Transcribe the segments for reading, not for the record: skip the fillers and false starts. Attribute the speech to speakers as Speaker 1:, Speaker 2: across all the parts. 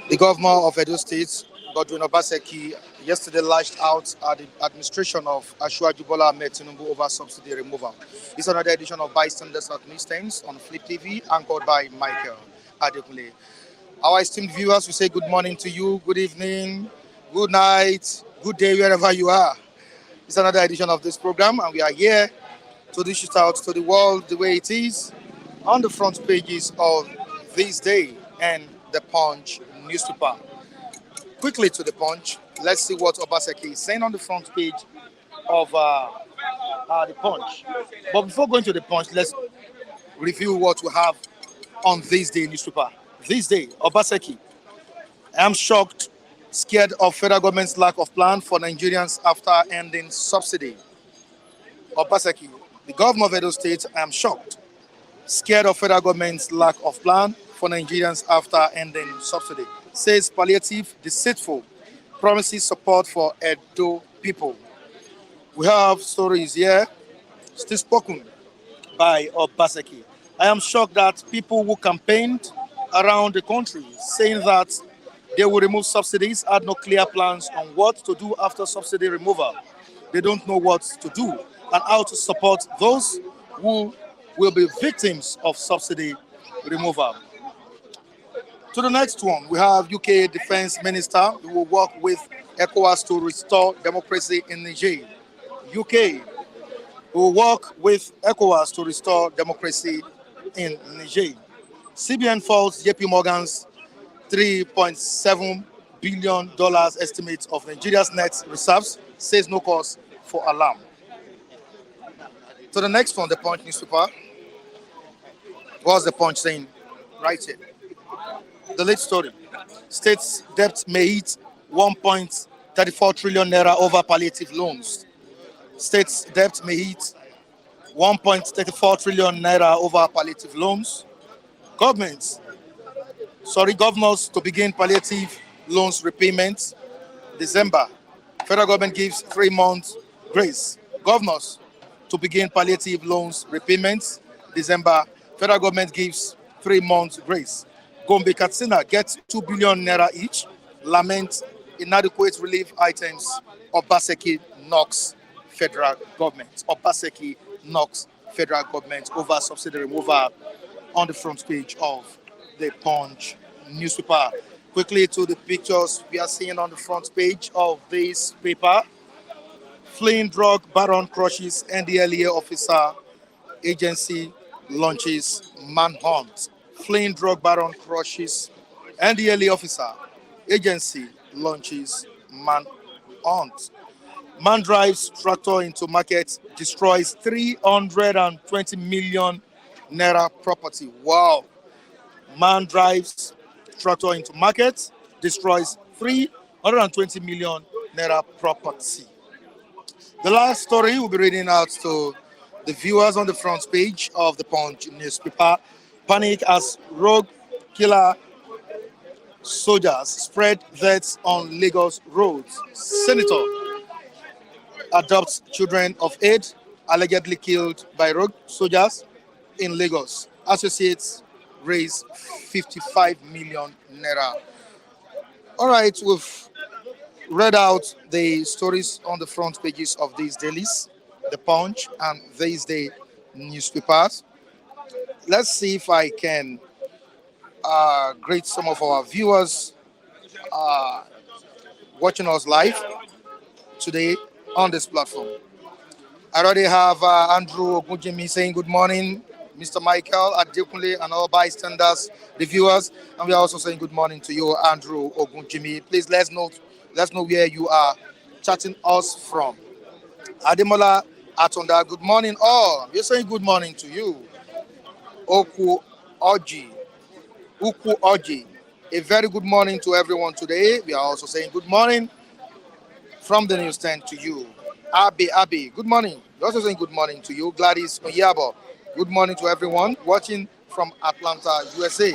Speaker 1: The governor of Edo State, Me+Obaseki, yesterday lashed out at the administration of Ashwaju Bola Ahmed Tinubu over subsidy removal. It's another edition of Bystanders at Newsstands on Flip TV, anchored by Michael Adekunle. Our esteemed viewers, we say good morning to you, good evening, good night, good day, wherever you are. It's another edition of this program, and we are here to dish it out to the world the way it is on the front pages of This Day and the Punch newspaper. Quickly to the Punch, let's see what Obaseki is saying on the front page of the Punch. But before going to the Punch, let's review what we have on This Day newspaper. This Day, Obaseki. I am shocked, scared of federal government's lack of plan for Nigerians after ending subsidy. Obaseki, the governor of Edo State, I am shocked, scared of federal government's lack of plan for Nigerians after ending subsidy. Says palliative deceitful, promises support for Edo people. We have stories here, still spoken by Obaseki. I am shocked that people who campaigned around the country saying that they will remove subsidies had no clear plans on what to do after subsidy removal. They don't know what to do and how to support those who will be victims of subsidy removal. To the next one, we have UK Defense Minister who will work with ECOWAS to restore democracy in Niger. UK will work with ECOWAS to restore democracy in Niger. CBN falls JP Morgan's $3.7 billion estimate of Nigeria's net reserves, says no cause for alarm. To the next one, the Punch newspaper. What's the Punch saying? Right here. The late story. State's debt may hit 1.34 trillion naira over palliative loans. State's debt may hit 1.34 trillion naira over palliative loans. Governors to begin palliative loans repayments. December. Federal government gives 3 months grace. Governors to begin palliative loans repayments. December. Federal government gives 3 months grace. Gombe Katsina gets 2 billion naira each. Lament inadequate relief items. Obaseki knocks federal government. Obaseki knocks federal government over subsidy removal on the front page of the Punch newspaper. Quickly to the pictures we are seeing on the front page of this paper. Fleeing drug baron crushes NDLEA officer. Agency launches manhunt. Fleeing drug baron crushes NDLEA officer. Agency launches manhunt. Man drives tractor into market, destroys 320 million naira property. Wow. Man drives tractor into market, destroys 320 million naira property. The last story we'll be reading out to the viewers on the front page of the Punch newspaper. Panic as rogue killer soldiers spread deaths on Lagos roads. Senator adopts children of 8 allegedly killed by rogue soldiers in Lagos. Associates raise 55 million naira. All right, we've read out the stories on the front pages of these dailies, the Punch and This Day newspapers. Let's see if I can greet some of our viewers watching us live today on this platform. I already have Andrew Ogunjimi saying good morning, Mr. Michael Adekunle and all bystanders, the viewers, and we are also saying good morning to you, Andrew Ogunjimi. Please let's know where you are chatting us from. Ademola Atonda, good morning all. We're saying good morning to you. Uku Oji, a very good morning to everyone today. We are also saying good morning from the newsstand to you. Abi, good morning. We're also saying good morning to you. Gladys Onyabo, good morning to everyone watching from Atlanta, USA.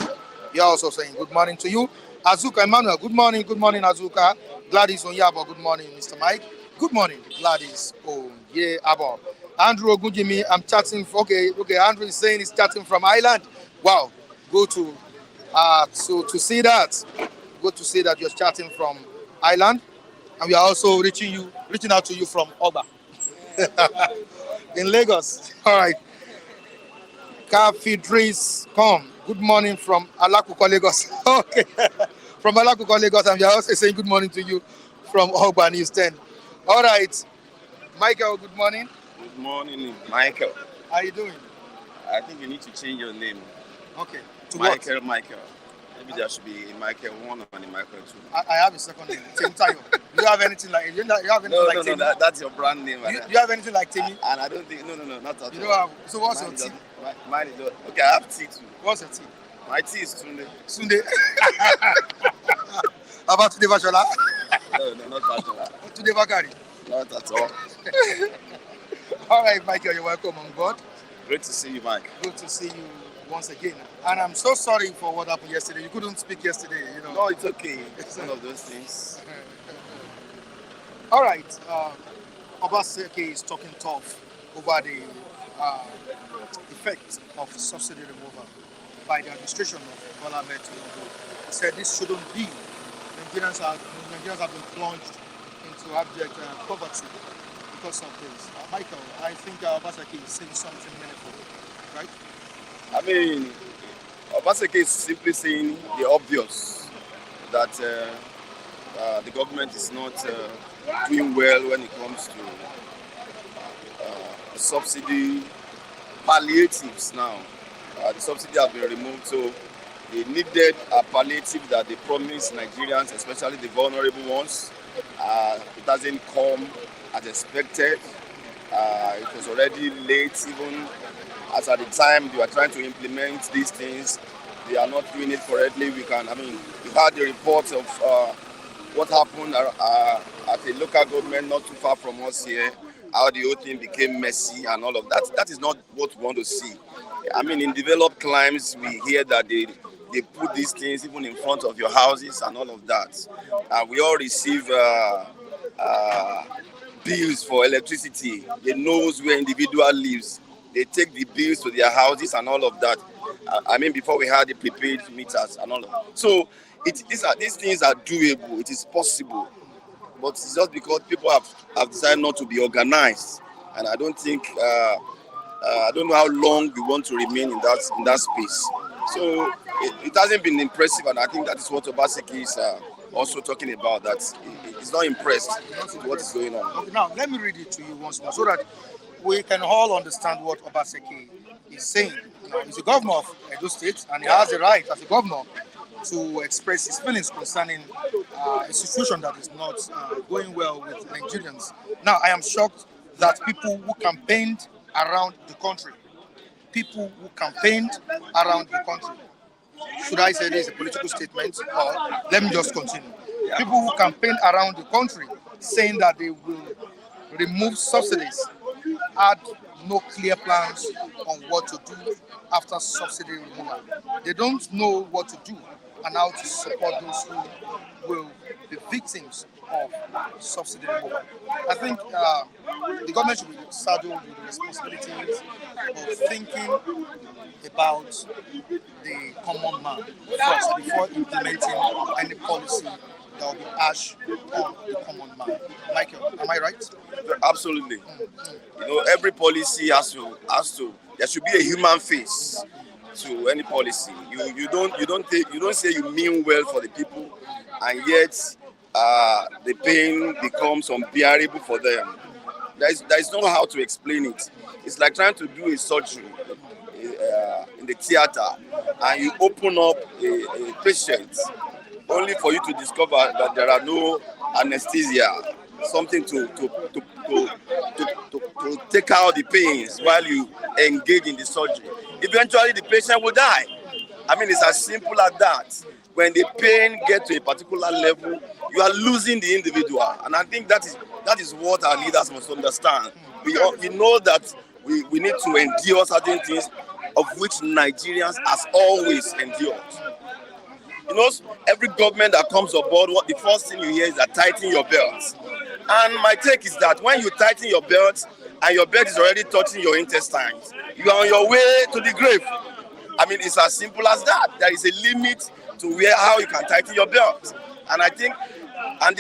Speaker 1: We are also saying good morning to you. Azuka Emmanuel, good morning, Azuka. Gladys Onyabo, good morning, Mr. Mike. Good morning, Gladys Onyabo. Andrew Ogunjimi, I'm chatting. Okay. Andrew is saying he's chatting from Ireland. Wow, go to see that. Good to see that you're chatting from Ireland, and we are also reaching out to you from Oba in Lagos. All right, Cathedris, come. Good morning from Alakuko, Lagos. Okay, from Alakuko, Lagos, and we are also saying good morning to you from Oba News 10. All right, Michael. Good morning.
Speaker 2: Good morning, Michael.
Speaker 1: How are you doing?
Speaker 2: I think you need to change your name.
Speaker 1: Okay. To
Speaker 2: Michael,
Speaker 1: what?
Speaker 2: Michael. Maybe there should be a Michael 1 and a Michael 2.
Speaker 1: I have a second name. Temitayo. Do you have anything like? You have anything like Temi?
Speaker 2: That's your brand name.
Speaker 1: Do you have anything like Temi?
Speaker 2: And I don't think, no, not at all.
Speaker 1: You don't have. So what's
Speaker 2: Mine
Speaker 1: your
Speaker 2: is
Speaker 1: tea?
Speaker 2: mine is just, okay, I have tea too.
Speaker 1: What's your tea?
Speaker 2: My tea is Tunde.
Speaker 1: Sunday. About today, Vashola.
Speaker 2: No, not at all.
Speaker 1: Today, Bakari.
Speaker 2: Not at all.
Speaker 1: All right, Michael, you're welcome on board.
Speaker 2: Great to see you, Mike.
Speaker 1: Good to see you once again. And I'm so sorry for what happened yesterday. You couldn't speak yesterday, you know.
Speaker 2: No, it's okay. It's one of those things.
Speaker 1: All right. Obaseki is talking tough over the effect of subsidy removal by the administration of Bola Ahmed Tinubu. He said this shouldn't be. Nigerians have been plunged into abject poverty because of this. Michael, I think Obaseki is saying something meaningful, right?
Speaker 2: I mean, Obaseki is simply saying the obvious that the government is not doing well when it comes to subsidy palliatives now. The subsidy has been removed, so they needed a palliative that they promised Nigerians, especially the vulnerable ones. It hasn't come as expected. It was already late, even as at the time they were trying to implement these things. They are not doing it correctly. You had the reports of what happened at a local government not too far from us here, how the whole thing became messy and all of that. That is not what we want to see. I mean, in developed climes, we hear that they put these things even in front of your houses and all of that. We all receive bills for electricity. They know where individual lives. They take the bills to their houses and all of that. Before we had the prepaid meters and all of that. So these things are doable. It is possible. But it's just because people have decided not to be organized. And I don't think, I don't know how long we want to remain in that space. So it hasn't been impressive, and I think that is what Obaseki is also talking about, that he's not impressed with what is going on.
Speaker 1: Okay, now, let me read it to you once more so that we can all understand what Obaseki is saying. He's the governor of Edo State, and he has the right as a governor to express his feelings concerning a situation that is not going well with Nigerians. Now, I am shocked that people who campaigned around the country, should I say this is a political statement, or let me just continue? People who campaigned around the country saying that they will remove subsidies had no clear plans on what to do after subsidy removal. They don't know what to do and how to support those who will be victims of subsidy removal. I think the government should be saddled with the responsibilities of thinking about the common man first before implementing any policy that will be harsh on the common man. Michael, am I right?
Speaker 2: Absolutely. Every policy has to. There should be a human face to any policy. You don't say you mean well for the people, and yet the pain becomes unbearable for them. There is no how to explain it. It's like trying to do a surgery in the theater, and you open up a patient only for you to discover that there are no anesthesia, something to take out the pains while you engage in the surgery. Eventually, the patient will die. It's as simple as that. When the pain gets to a particular level, you are losing the individual, and I think that is what our leaders must understand. We know that we need to endure certain things of which Nigerians has always endured. Every government that comes aboard, the first thing you hear is that tighten your belts. And my take is that when you tighten your belts, and your belt is already touching your intestines, you are on your way to the grave. I mean, it's as simple as that. There is a limit to how you can tighten your belt. And I think, and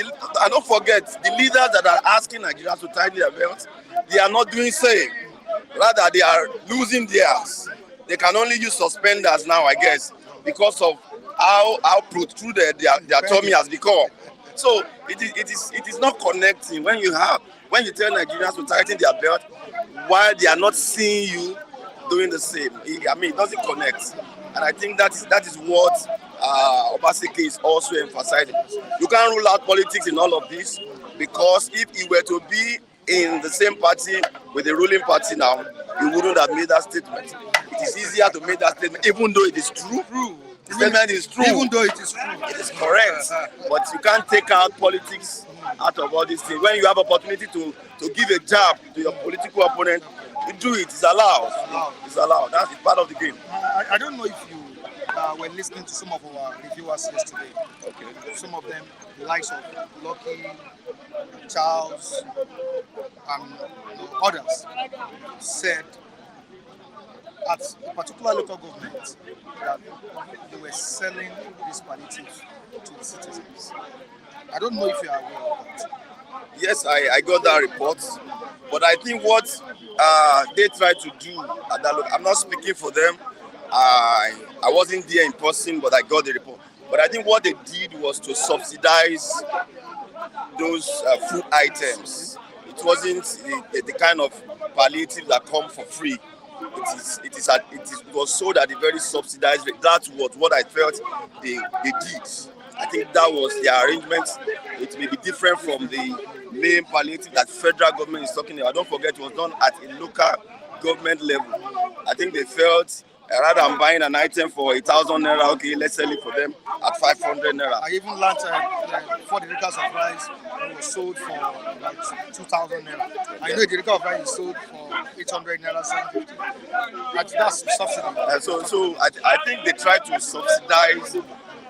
Speaker 2: don't forget, the leaders that are asking Nigerians to tighten their belts, they are not doing same. Rather, they are losing theirs. They can only use suspenders now, I guess, because of how protruded their tummy has become. So it is not connecting when you tell Nigerians to tighten their belt while they are not seeing you doing the same. I mean, it doesn't connect, and I think that is what Obaseki is also emphasizing. You can't rule out politics in all of this, because if he were to be in the same party with the ruling party now, he wouldn't have made that statement. It is easier to make that statement, even though it is true. The statement is true.
Speaker 1: Even though it is true.
Speaker 2: It is correct. But you can't take out politics out of all these things. When you have opportunity to give a jab to your political opponent, you do it. It's allowed. It's allowed. That's part of the game.
Speaker 1: I don't know if you were listening to some of our reviewers yesterday.
Speaker 2: Okay.
Speaker 1: Some of them, the likes of Lucky, Charles, and others, said at a particular local government that they were selling this palliative to the citizens. I don't know if you are aware of that.
Speaker 2: Yes, I got that report, but I think what they tried to do at that look, I'm not speaking for them. I wasn't there in person, but I got the report. But I think what they did was to subsidize those food items. It wasn't the kind of palliative that come for free. It was sold at a very subsidized rate. That was what I felt they did. I think that was the arrangement. It may be different from the main palliative that federal government is talking about. Don't forget, it was done at a local government level. I think they felt rather than buying an item for 1,000 naira, okay, let's sell it for them at 500 naira.
Speaker 1: I even learned 40 acres of rice was sold for like 2,000 naira. I know the acre of rice is sold for 800 naira, 750. That's subsidy.
Speaker 2: So I think they try to subsidize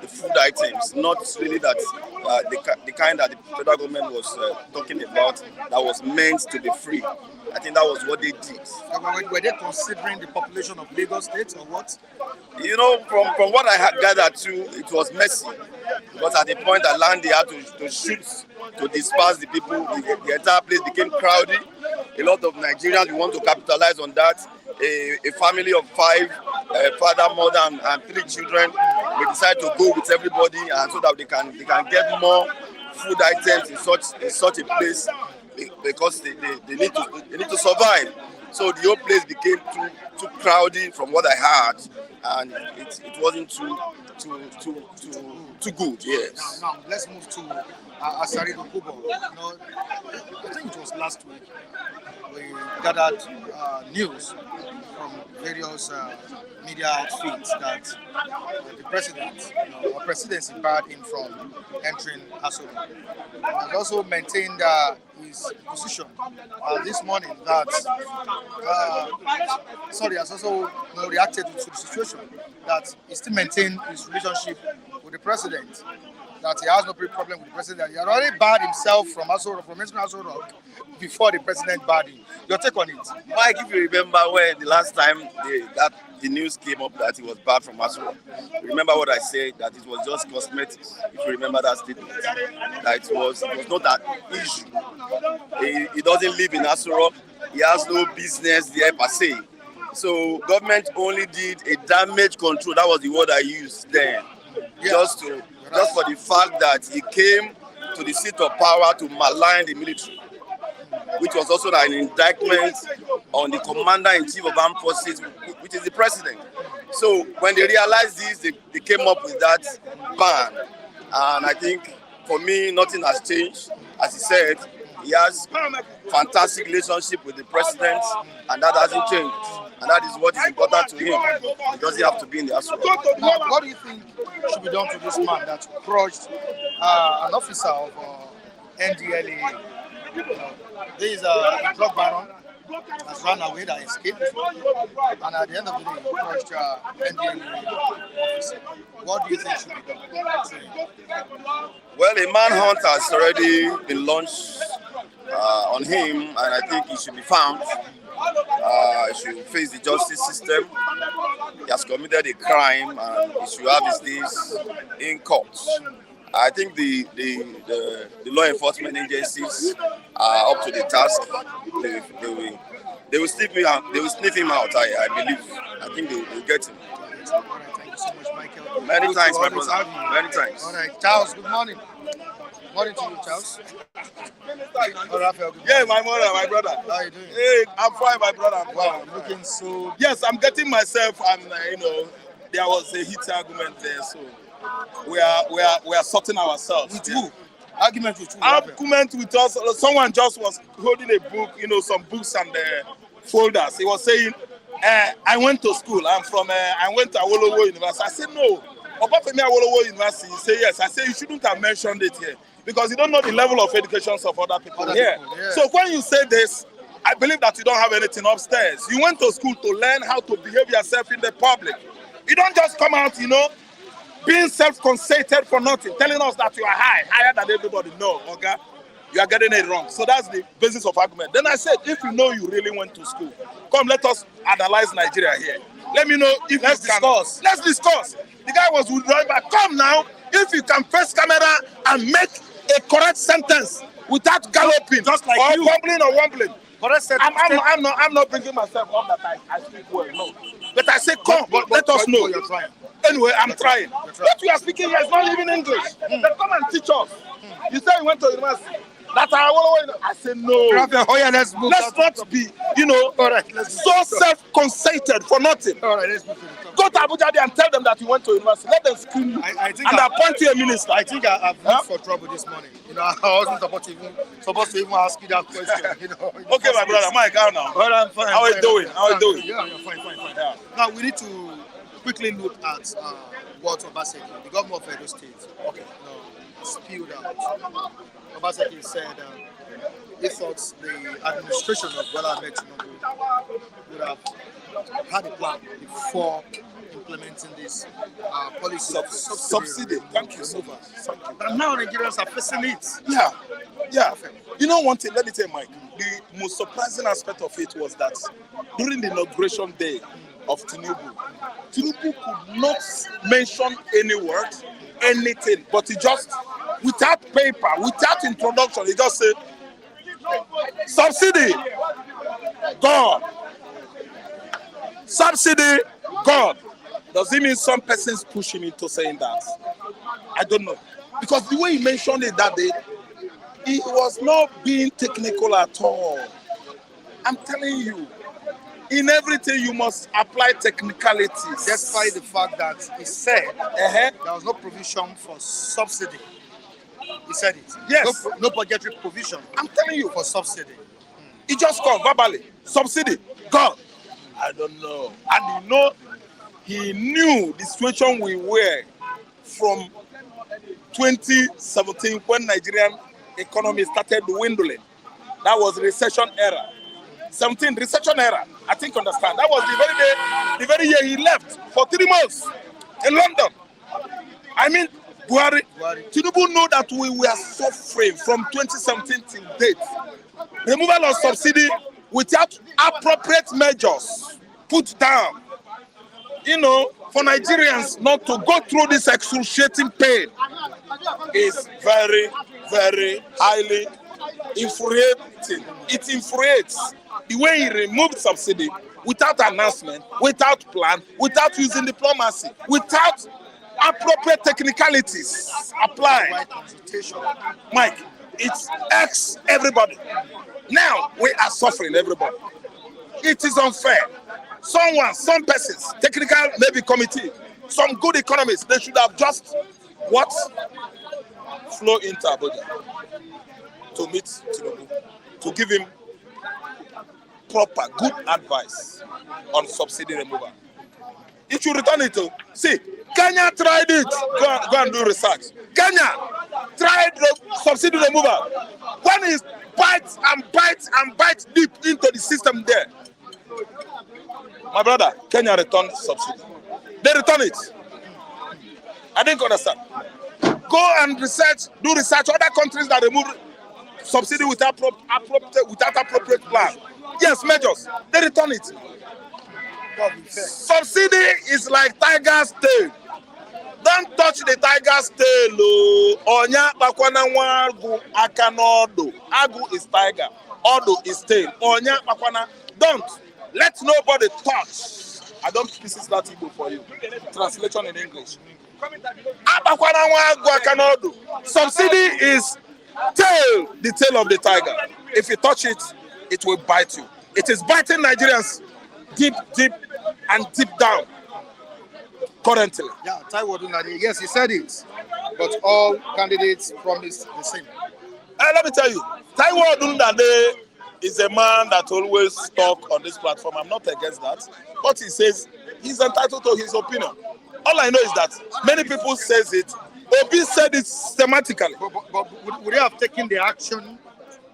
Speaker 2: the food items, not really that the kind that the federal government was talking about that was meant to be free. I think that was what they did.
Speaker 1: Were they considering the population of Lagos State or what?
Speaker 2: You know, from what I had gathered too, it was messy. Because at the point that land they had to shoot to disperse the people, the entire place became crowded. A lot of Nigerians want to capitalize on that. A family of 5, father, mother, and 3 children, they decide to go with everybody, and so that they can get more food items in such a place, because they need to survive. So the whole place became too crowded from what I heard, and it wasn't too good. Yes.
Speaker 1: Now let's move to Asari Dokubo. I think it was last week we gathered news from various media outfits that the president, or presidency barred him from entering Asari. He also maintained his position this morning that has also reacted to the situation, that he still maintained his relationship with the president, that he has no problem with the president. He had already barred himself from entering Aso Rock before the president barred him. Your take on it?
Speaker 2: Mike, if you remember when the last time the news came up that he was barred from Asari Rock, remember what I said, that it was just cosmetics. If you remember that statement, that it was not that issue. He doesn't live in Asari Rock. He has no business there per se. So government only did a damage control. That was the word I used then. Yeah. Just for the fact that he came to the seat of power to malign the military, which was also an indictment on the commander-in-chief of armed forces, which is the president. So when they realized this, they came up with that ban. And I think, for me, nothing has changed. As he said, he has fantastic relationship with the president, and that hasn't changed. And that is what is important to him. He doesn't have to be in the Asari Rock.
Speaker 1: What do you think should be done to this man that crushed an officer of NDLA? There is a drug baron has run away, that escaped, and at the end of the day, he crushed NDLA officer. What do you think should be done?
Speaker 2: Well, a manhunt has already been launched on him, and I think he should be found. He should face the justice system. He has committed a crime, and he should have his days in court. I think the law enforcement agencies are up to the task. They will sniff him out. They will sniff him out. I believe. I think they will get him.
Speaker 1: All right, thank you so much, Michael.
Speaker 2: Many times, my
Speaker 1: Always
Speaker 2: brother.
Speaker 1: have you.
Speaker 2: Many times.
Speaker 1: All right, Charles, good morning. Morning to you, Charles. All right, Raphael, good
Speaker 3: Yeah,
Speaker 1: morning.
Speaker 3: my mother, my brother.
Speaker 1: How are you doing?
Speaker 3: Hey, I'm fine, my brother. I'm
Speaker 1: Wow,
Speaker 3: fine.
Speaker 1: looking so...
Speaker 3: Yes, I'm getting myself, and there was a heated argument there, so we are sorting ourselves.
Speaker 1: With who? Argument with who? Raphael?
Speaker 3: Argument with us. Someone just was holding a book, some books and folders. He was saying, I went to school. I went to Awolowo University. I said no. Obafemi Awolowo University. He said yes. I said you shouldn't have mentioned it here because you don't know the level of educations of other people here.
Speaker 1: Yeah.
Speaker 3: So when you say this, I believe that you don't have anything upstairs. You went to school to learn how to behave yourself in the public. You don't just come out, being self-conceited for nothing, telling us that you are higher than everybody. No, okay? You are getting it wrong. So that's the basis of argument. Then I said, if you know you really went to school, come, let us analyze Nigeria here. Let me know if
Speaker 1: Let's discuss.
Speaker 3: Let's discuss. The guy was withdrawing back. Come now, if you can face camera and make a correct sentence without galloping,
Speaker 1: Just like
Speaker 3: or
Speaker 1: you.
Speaker 3: wobbling.
Speaker 1: Correct set.
Speaker 3: I'm not bringing myself up that I speak well, no. But I say, come, let us know.
Speaker 1: You're trying.
Speaker 3: Anyway, I'm trying. What you are speaking here is not even English. Then come and teach us. You say you went to university. I say no.
Speaker 1: Raphael, oh yeah, let's move.
Speaker 3: Let's not be,
Speaker 1: All right, let's
Speaker 3: so self-conceited for nothing.
Speaker 1: All right, let's move to the topic.
Speaker 3: Go to Abuja there and tell them that you went to university. Let them screen you
Speaker 1: I think
Speaker 3: and
Speaker 1: I-
Speaker 3: appoint you a minister.
Speaker 1: I think I've looked for trouble this morning. I wasn't supposed to even ask you that question.
Speaker 3: Okay, my brother, Mike, how now?
Speaker 1: Well, I'm fine.
Speaker 3: How are you doing? How are you doing?
Speaker 1: Yeah, fine.
Speaker 3: Yeah.
Speaker 1: Now we need to quickly look at what Obaseki, the governor of Edo State, spilled out. Obaseki said he thought the administration of Bola Ahmed Tinubu would have had a plan before implementing this policy of
Speaker 3: Subsidy. Thank you so
Speaker 1: removal.
Speaker 3: much.
Speaker 1: And now Nigerians are facing it.
Speaker 3: Yeah. You know one thing, let me tell you, Mike. The most surprising aspect of it was that during the inauguration day of Tinubu could not mention any word, anything, but he just, without paper, without introduction, he just said, subsidy, gone. Subsidy, gone. Does it mean some persons push him into saying that? I don't know. Because the way he mentioned it that day, he was not being technical at all. I'm telling you, in everything you must apply technicalities.
Speaker 1: Despite the fact that he said there was no provision for subsidy. He said it.
Speaker 3: Yes.
Speaker 1: No budgetary provision.
Speaker 3: I'm telling you,
Speaker 1: For subsidy.
Speaker 3: he just called verbally, subsidy, gone. I don't know. And he knew the situation we were from 2017 when Nigerian economy started dwindling. That was recession era. 17 recession era. I think understand. That was the very year he left for 3 months in London. I mean, Buhari. Tinubu knew that we were suffering from 2017 till date. Removal of subsidy without appropriate measures put down. For Nigerians not to go through this excruciating pain is very, very highly infuriating. It infuriates the way he removed subsidy without announcement, without plan, without using diplomacy, without appropriate technicalities applied.
Speaker 1: Right consultation.
Speaker 3: Mike, it's X everybody. Now we are suffering, everybody. It is unfair. Some persons, technical maybe committee, some good economists, they should have flow into Abuja to meet Tinubu, to give him proper, good advice on subsidy removal. If you return it to, see, Kenya tried it. Go and do research. Kenya tried the subsidy removal. When he bites deep into the system there. My brother, Kenya returned subsidy. They return it. I didn't understand. Go and do research. Other countries that remove subsidy without appropriate plan. Yes, measures. They return it. Subsidy is like tiger's tail. Don't touch the tiger's tail. Onya bakwana nwagu akanodo. Agu is tiger. Odo is tail. Onya bakwana. Don't let nobody touch. I don't pieces that Igbo for you. Translation in English. Abakwana nwagu akanodo. Subsidy is tail, the tail of the tiger. If you touch it, it will bite you. It is biting Nigerians deep, and deep down. Currently.
Speaker 1: Yeah, Taiwo Dunade, yes, he said it, but all candidates promised the same.
Speaker 3: Let me tell you, Taiwo Dunade is a man that always talk on this platform. I'm not against that. What he says, he's entitled to his opinion. All I know is that many people says it. Obi said it systematically.
Speaker 1: But would he have taken the action?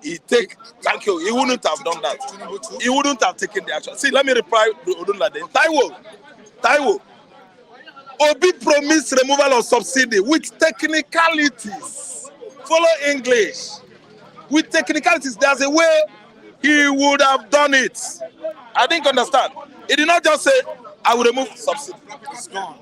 Speaker 3: Thank you. He wouldn't have done that. He wouldn't have taken the action. See, let me reply to Odunlade. Taiwo. Obi promised removal of subsidy with technicalities. Follow English. With technicalities, there's a way he would have done it. I didn't understand. He did not just say, I will remove subsidy.
Speaker 1: It's gone.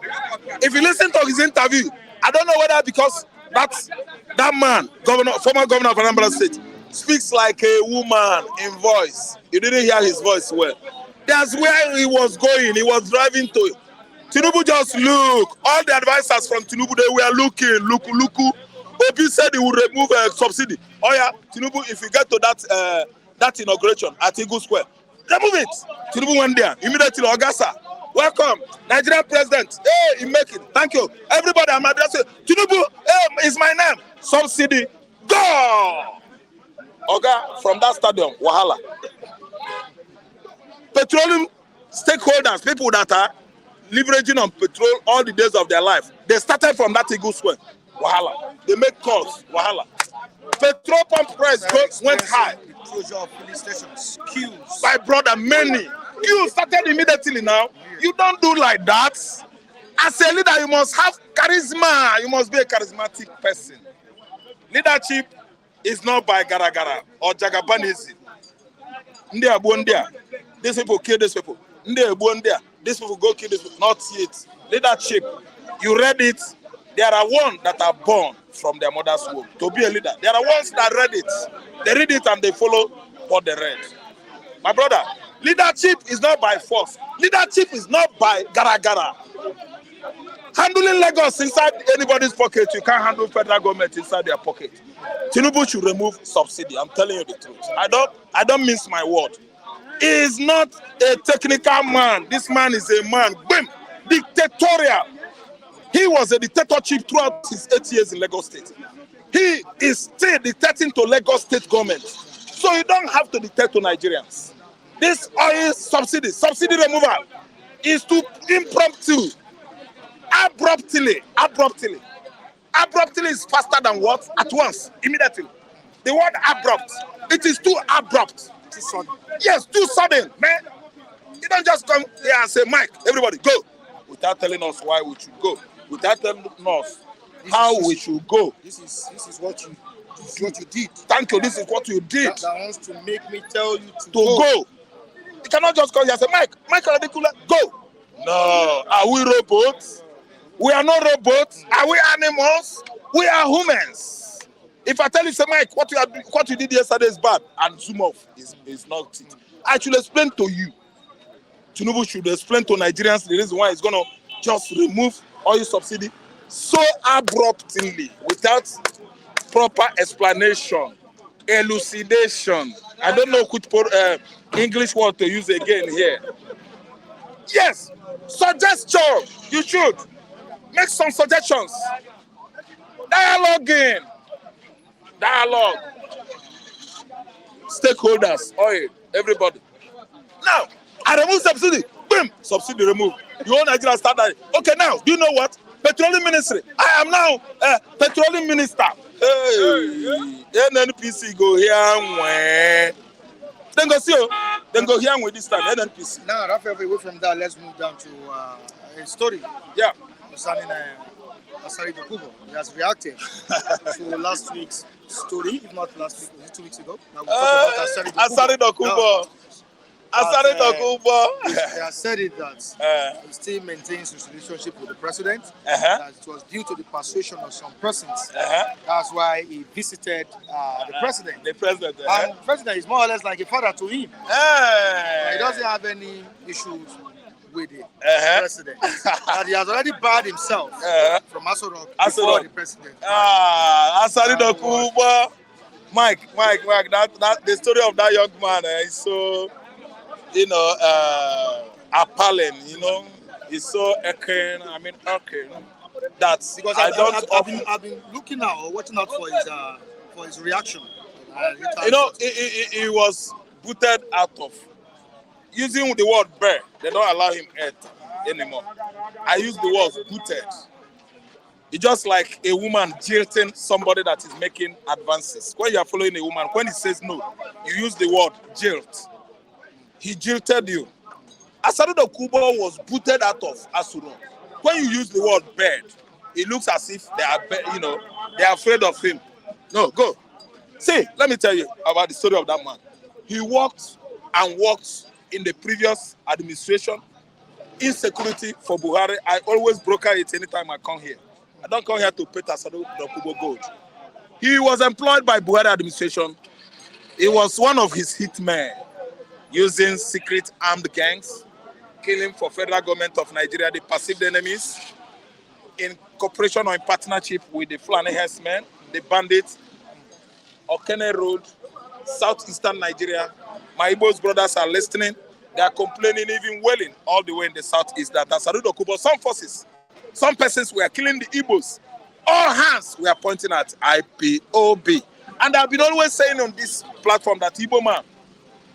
Speaker 3: If you listen to his interview, I don't know whether because that man, former governor of Anambra State, speaks like a woman in voice. You didn't hear his voice well. That's where he was going. He was driving to. Tinubu just look. All the advisors from Tinubu, they were looking. Look. Obi said he would remove a subsidy. Oh yeah, Tinubu, if you get to that inauguration at Eagle Square, remove it. Tinubu went there. Immediately, Ogasa, welcome. Nigerian president. Hey, he make it. Thank you. Everybody, I'm addressing. Tinubu, hey, is my name. Subsidy, go! Oga, from that stadium, wahala. Petroleum stakeholders, people that are leveraging on petrol all the days of their life, they started from that Eagle Square, wahala. They make calls, wahala. Petrol pump price went high.
Speaker 1: Closure of filling stations, queues.
Speaker 3: My brother, many. Queues started immediately now. You don't do like that. As a leader, you must have charisma. You must be a charismatic person. Leadership is not by gara or jagabanism. These people kill these people. These people go kill these people. Not yet. Leadership, you read it. There are ones that are born from their mother's womb to be a leader. There are ones that read it. They read it and they follow what they read. My brother, leadership is not by force. Leadership is not by gara. Handling Lagos inside anybody's pocket, you can't handle federal government inside their pocket. Tinubu should remove subsidy. I'm telling you the truth. I don't mince my word. He is not a technical man. This man is a man, boom, dictatorial. He was a dictatorship throughout his 8 years in Lagos State. He is still dictating to Lagos State government. So you don't have to dictate to Nigerians. This oil subsidy removal is too impromptu. Abruptly is faster than what? At once, immediately. The word abrupt, it is too abrupt.
Speaker 1: Too sudden.
Speaker 3: Yes, too sudden, man. You don't just come here and say, Mike, everybody go, without telling us why we should go, without telling us how we should go.
Speaker 1: This is what you did.
Speaker 3: Thank you, this is what you did.
Speaker 1: That wants to make me tell you to
Speaker 3: go. You cannot just come here and say, Mike, go. No, are we robots? We are not robots. Are we animals? We are humans. If I tell you, say, Mike, what you did yesterday is bad, and zoom off is not it. I should explain to you. Tinubu should explain to Nigerians the reason why he's going to just remove oil subsidy so abruptly without proper explanation, elucidation. I don't know which English word to use again here. Yes, suggestion. You should make some suggestions. Dialogue. Stakeholders, oil, everybody. Now, I remove subsidy. Boom, subsidy removed. You own Nigeria standard. Okay, now, do you know what? Petroleum Ministry. I am now Petroleum Minister. Hey, NNPC go here. Then go see you. Then go here with this time, NNPC.
Speaker 1: Now, Rafael, away from that, let's move down to a story.
Speaker 3: Yeah.
Speaker 1: Concerning Asari Dokubo. He has reacted to last week's story, if not last week, was it 2 weeks ago? Now we talked about
Speaker 3: Asari Dokubo. Asari Dokubo.
Speaker 1: They have said it that he still maintains his relationship with the president. That it was due to the persuasion of some persons. That's why he visited the president.
Speaker 3: The president.
Speaker 1: And the president is more or less like a father to him. He doesn't have any issues with the president. That he has already barred himself from Asari before the president.
Speaker 3: Asari Dokubo. Mike, that the story of that young man is so, appalling, it's so irking, that
Speaker 1: because I've been looking out or watching out for his reaction.
Speaker 3: He was booted out of, using the word bear, they don't allow him anymore. I use the word booted. It's just like a woman jilting somebody that is making advances. When you are following a woman, when he says no, you use the word jilt. He jilted you. Asari Dokubo was booted out of Asuro. When you use the word bird, it looks as if they are, they are afraid of him. No, go. See, let me tell you about the story of that man. He worked in the previous administration, insecurity for Buhari. I always broker it anytime I come here. I don't come here to pay Asari Dokubo gold. He was employed by Buhari administration. He was one of his hitmen, using secret armed gangs, killing for federal government of Nigeria, the perceived enemies, in cooperation or in partnership with the Fulani herdsmen, the bandits, Okene Road, southeastern Nigeria. My Igbo's brothers are listening. They are complaining, even wailing all the way in the southeast, that Asari Dokubo, some forces, some persons were killing the Igbos. All hands were pointing at IPOB. And I've been always saying on this platform that Igbo man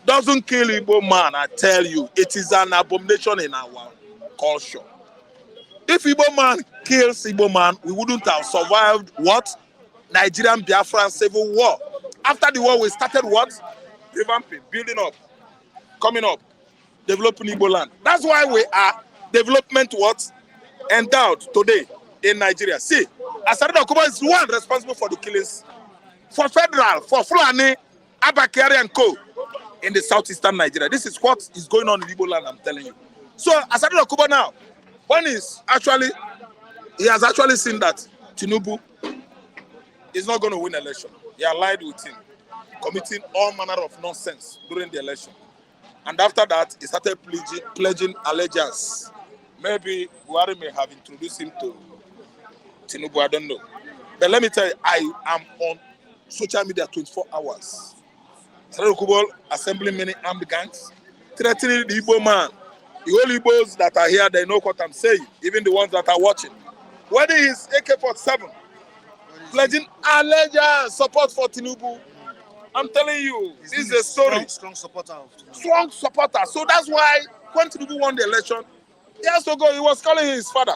Speaker 3: doesn't kill Igbo man. I tell you, it is an abomination in our culture. If Igbo man kills Igbo man, we wouldn't have survived what? Nigerian Biafran civil war. After the war, we started what? Revamping, building up, coming up, developing Igbo land. That's why we are development what? Endowed today in Nigeria. See, Asari Dokubo is one responsible for the killings, for federal, for Fulani, Abakari and Co. in the southeastern Nigeria. This is what is going on in Igbo land, I'm telling you. So Asari Dokubo now, when he has actually seen that Tinubu is not going to win election. He allied with him, committing all manner of nonsense during the election. And after that, he started pledging allegiance. Maybe Buhari may have introduced him to Tinubu, I don't know. But let me tell you, I am on social media 24 hours. Asari Dokubo assembling many armed gangs, threatening the Igbo man. The only Igbos that are here, they know what I'm saying, even the ones that are watching. Whether it's AK-47, pledging allegiance, support for Tinubu. I'm telling you, this is a story.
Speaker 1: Strong supporter of Tinubu.
Speaker 3: Strong supporter. So that's why when Tinubu won the election, years ago, he was calling his father.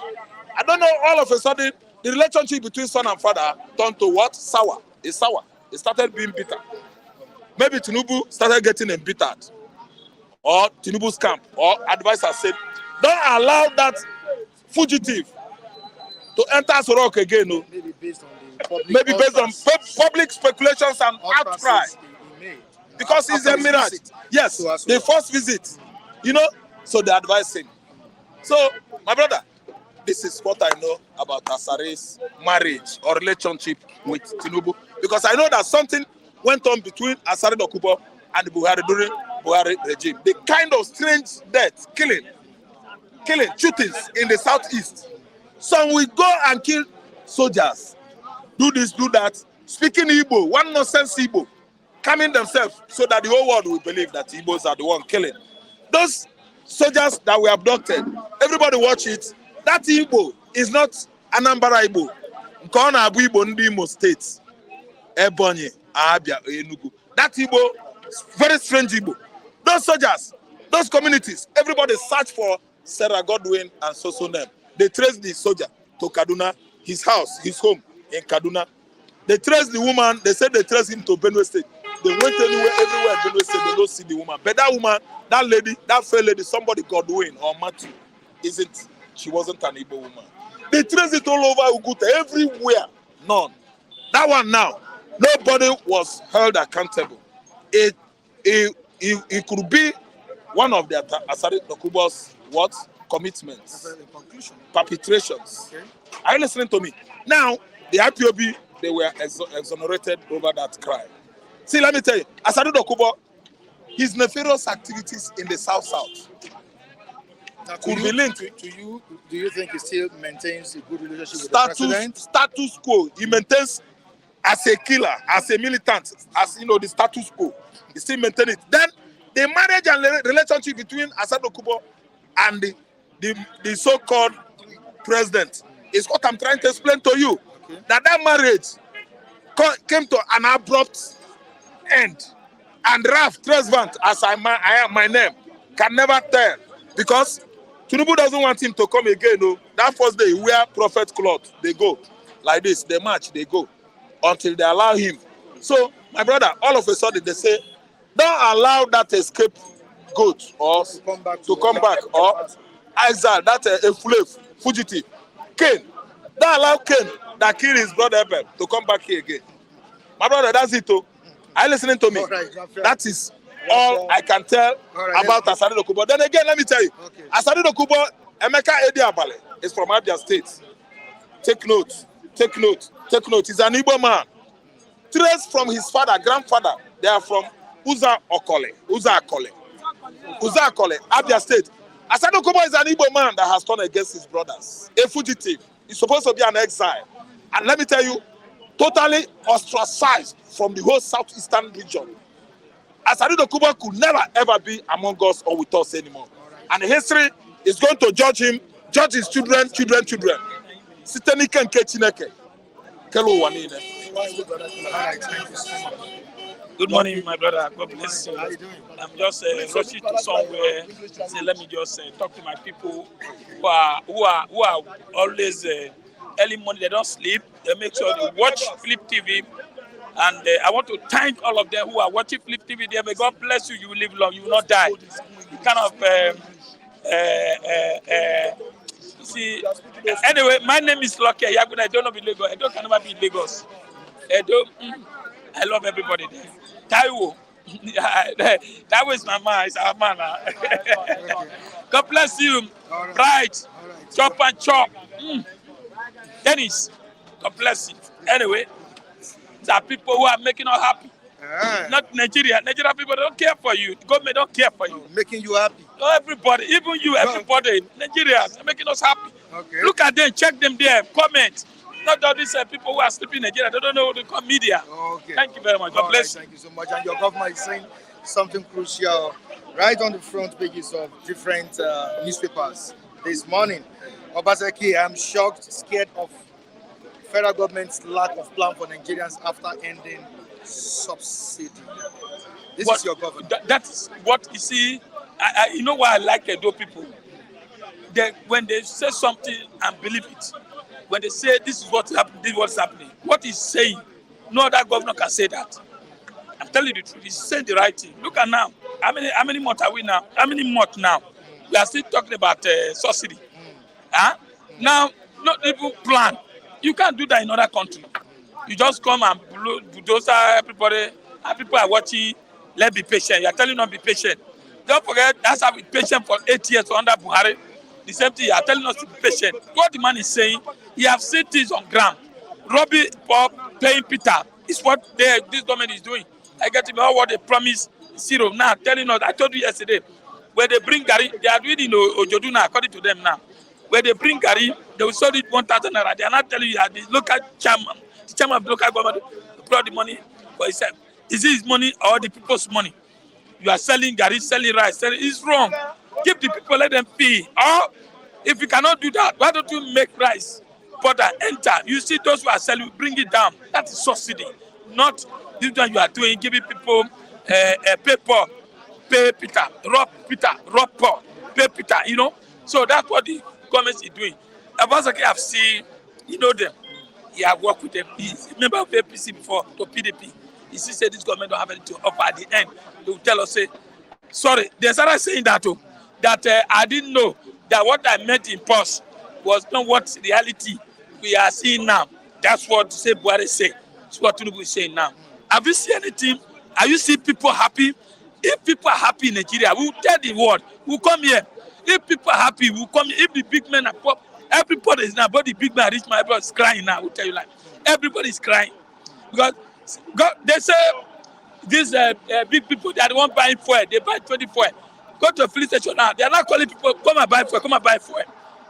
Speaker 3: I don't know, all of a sudden, the relationship between son and father turned to what? Sour. It's sour. It started being bitter. Maybe Tinubu started getting embittered. Or Tinubu's camp or advisor said, don't allow that fugitive to enter Sorok again. No?
Speaker 1: Maybe based on
Speaker 3: public speculations and outcry. Because he's a mirage. Yes, the first visit. So they advise him. So, my brother, this is what I know about Asari's marriage or relationship with Tinubu. Because I know that something went on between Asari Dokubo and Buhari during Buhari regime. The kind of strange death, killing, shootings in the southeast. Some will go and kill soldiers, do this, do that, speaking Igbo, one nonsense Igbo, calming themselves so that the whole world will believe that Igbos are the one killing. Those soldiers that were abducted, everybody watch it. That Igbo is not Anambra Igbo. Nkona Abu Igbo ndi Imo State, Ebonyi, Abia, Enugu. That Igbo, very strange Igbo. Those soldiers, those communities, everybody search for Sarah Godwin and so name. They trace the soldier to Kaduna, his house, his home in Kaduna. They trace the woman, they said they trace him to Benue State. They went anywhere, everywhere. They don't see the woman. But that woman, that lady, that fair lady, somebody Godwin or Matthew, isn't? She wasn't an Igbo woman. They trace it all over Uguta, everywhere. None. That one now, nobody was held accountable. It could be one of the Asari Dokubo's what? Commitments. Perpetrations. Okay. Are you listening to me? Now, the IPOB, they were exonerated over that crime. See, let me tell you, Asari Dokubo, his nefarious activities in the South could be linked
Speaker 1: to you. Do you think he still maintains a good relationship with the president?
Speaker 3: Status quo. He maintains as a killer, as a militant, as you know, the status quo. He still maintains it. Then the marriage and relationship between Asari Dokubo and the so-called president is what I'm trying to explain to you. Okay. That marriage came to an abrupt end. And Ralph Tresvant, as I am my name, can never tell. Because Tinubu doesn't want him to come again. No. That first day, he wear prophet cloth. They go like this. They march, they go. Until they allow him. So, my brother, all of a sudden they say, don't allow that escape goat or to come back or exile, that's a fugitive. Cain. Don't allow Cain that killed his brother Abel to come back here again. My brother, that's it. Are you listening to me? Right, that is all I can tell about Asari Dokubo. Then again, let me tell you. Okay. Asari Dokubo, Emeka Edi Abale is from Abia State. Take note. Take note. Take note. He's an Igbo man. Traced from his father, grandfather, they are from Uza Akole, Abia State. Asari Dokubo is an Igbo man that has turned against his brothers. A fugitive. He's supposed to be an exile. And let me tell you, totally ostracized from the whole southeastern region. Asari Dokubo could never ever be among us or with us anymore. And history is going to judge him, judge his children.
Speaker 4: Good morning, my brother. God bless you. I'm just rushing to somewhere. So let me just talk to my people who are always early morning. They don't sleep. They make sure they watch Flip TV. And I want to thank all of them who are watching Flip TV. There, may God bless you. You will live long. You will not die. You kind of see. Anyway, my name is Lucky Yaguna. I don't know in Lagos. I don't can never be in Lagos. I love everybody there. Taiwo. Taiwo is my man. It's our man. God bless you. Right. Chop and chop. Dennis. God bless you. Anyway, there are people who are making us happy. Not Nigeria. Nigeria people don't care for you. The government don't care for you.
Speaker 1: Making you happy.
Speaker 4: No, everybody, even you, everybody. Nigerians are making us happy. Okay. Look at them, check them there, comment. Not all these people who are sleeping in Nigeria, they don't know what they call media. Okay. Thank you very much. God bless you.
Speaker 1: Thank you so much. And your government is saying something crucial right on the front pages of different newspapers this morning. Obaseki, I'm shocked, scared of federal government's lack of plan for Nigerians after ending subsidy. This is your government.
Speaker 4: That's what you see. You know why I like Edo people? When they say something and believe it, when they say this is what's happening, this is what's happening, what he's saying, no other governor can say that. I'm telling you the truth. He's saying the right thing. Look at now. How many months are we now? How many months now? We are still talking about subsidy. Now, not even plan. You can't do that in other countries. You just come and bulldoze everybody, and people are watching. Let's be patient. You are telling them to be patient. Don't forget, that's how we patient for 8 years under Buhari. The same thing, you are telling us to be patient. What the man is saying, he have seen things on ground. Robbie Bob paying Peter is what this government is doing. I get to know what they promise zero. Now telling us, I told you yesterday, when they bring Gary, they are doing in Ojoduna according to them now. When they bring Gary, they will sell it 1,000 naira. They are not telling you that the local chairman, the chairman of the local government brought the money for himself. Is it his money or the people's money? You are selling Gary, selling rice, it's wrong. Give the people, let them pay. Or if you cannot do that, why don't you make rice, butter, enter? You see those who are selling, bring it down. That is subsidy. Not this one you are doing, giving people paper, pay Peter, rob Paul, pay Peter, you know. So that's what the government is doing. Obaseki have seen, you know them. He have worked with them. He's a member of APC before, to PDP. you see, say this government don't have anything to offer at the end. They will tell us, say, sorry, they started saying that, that I didn't know that what I meant in past was not what reality we are seeing now. That's what say Buhari say. That's what Tinubu is saying now. Have you seen anything? Are you seeing people happy? If people are happy in Nigeria, we will tell the world. We will come here. If people are happy, we will come here. If the big men are poor, everybody is now. But the big man, rich man, everybody is crying now. I will tell you like, everybody is crying because God, they say these big people, they are the one buying fuel. They buy 20 fuel. Go to a filling station now. They are not calling people, come and buy fuel, come and buy fuel.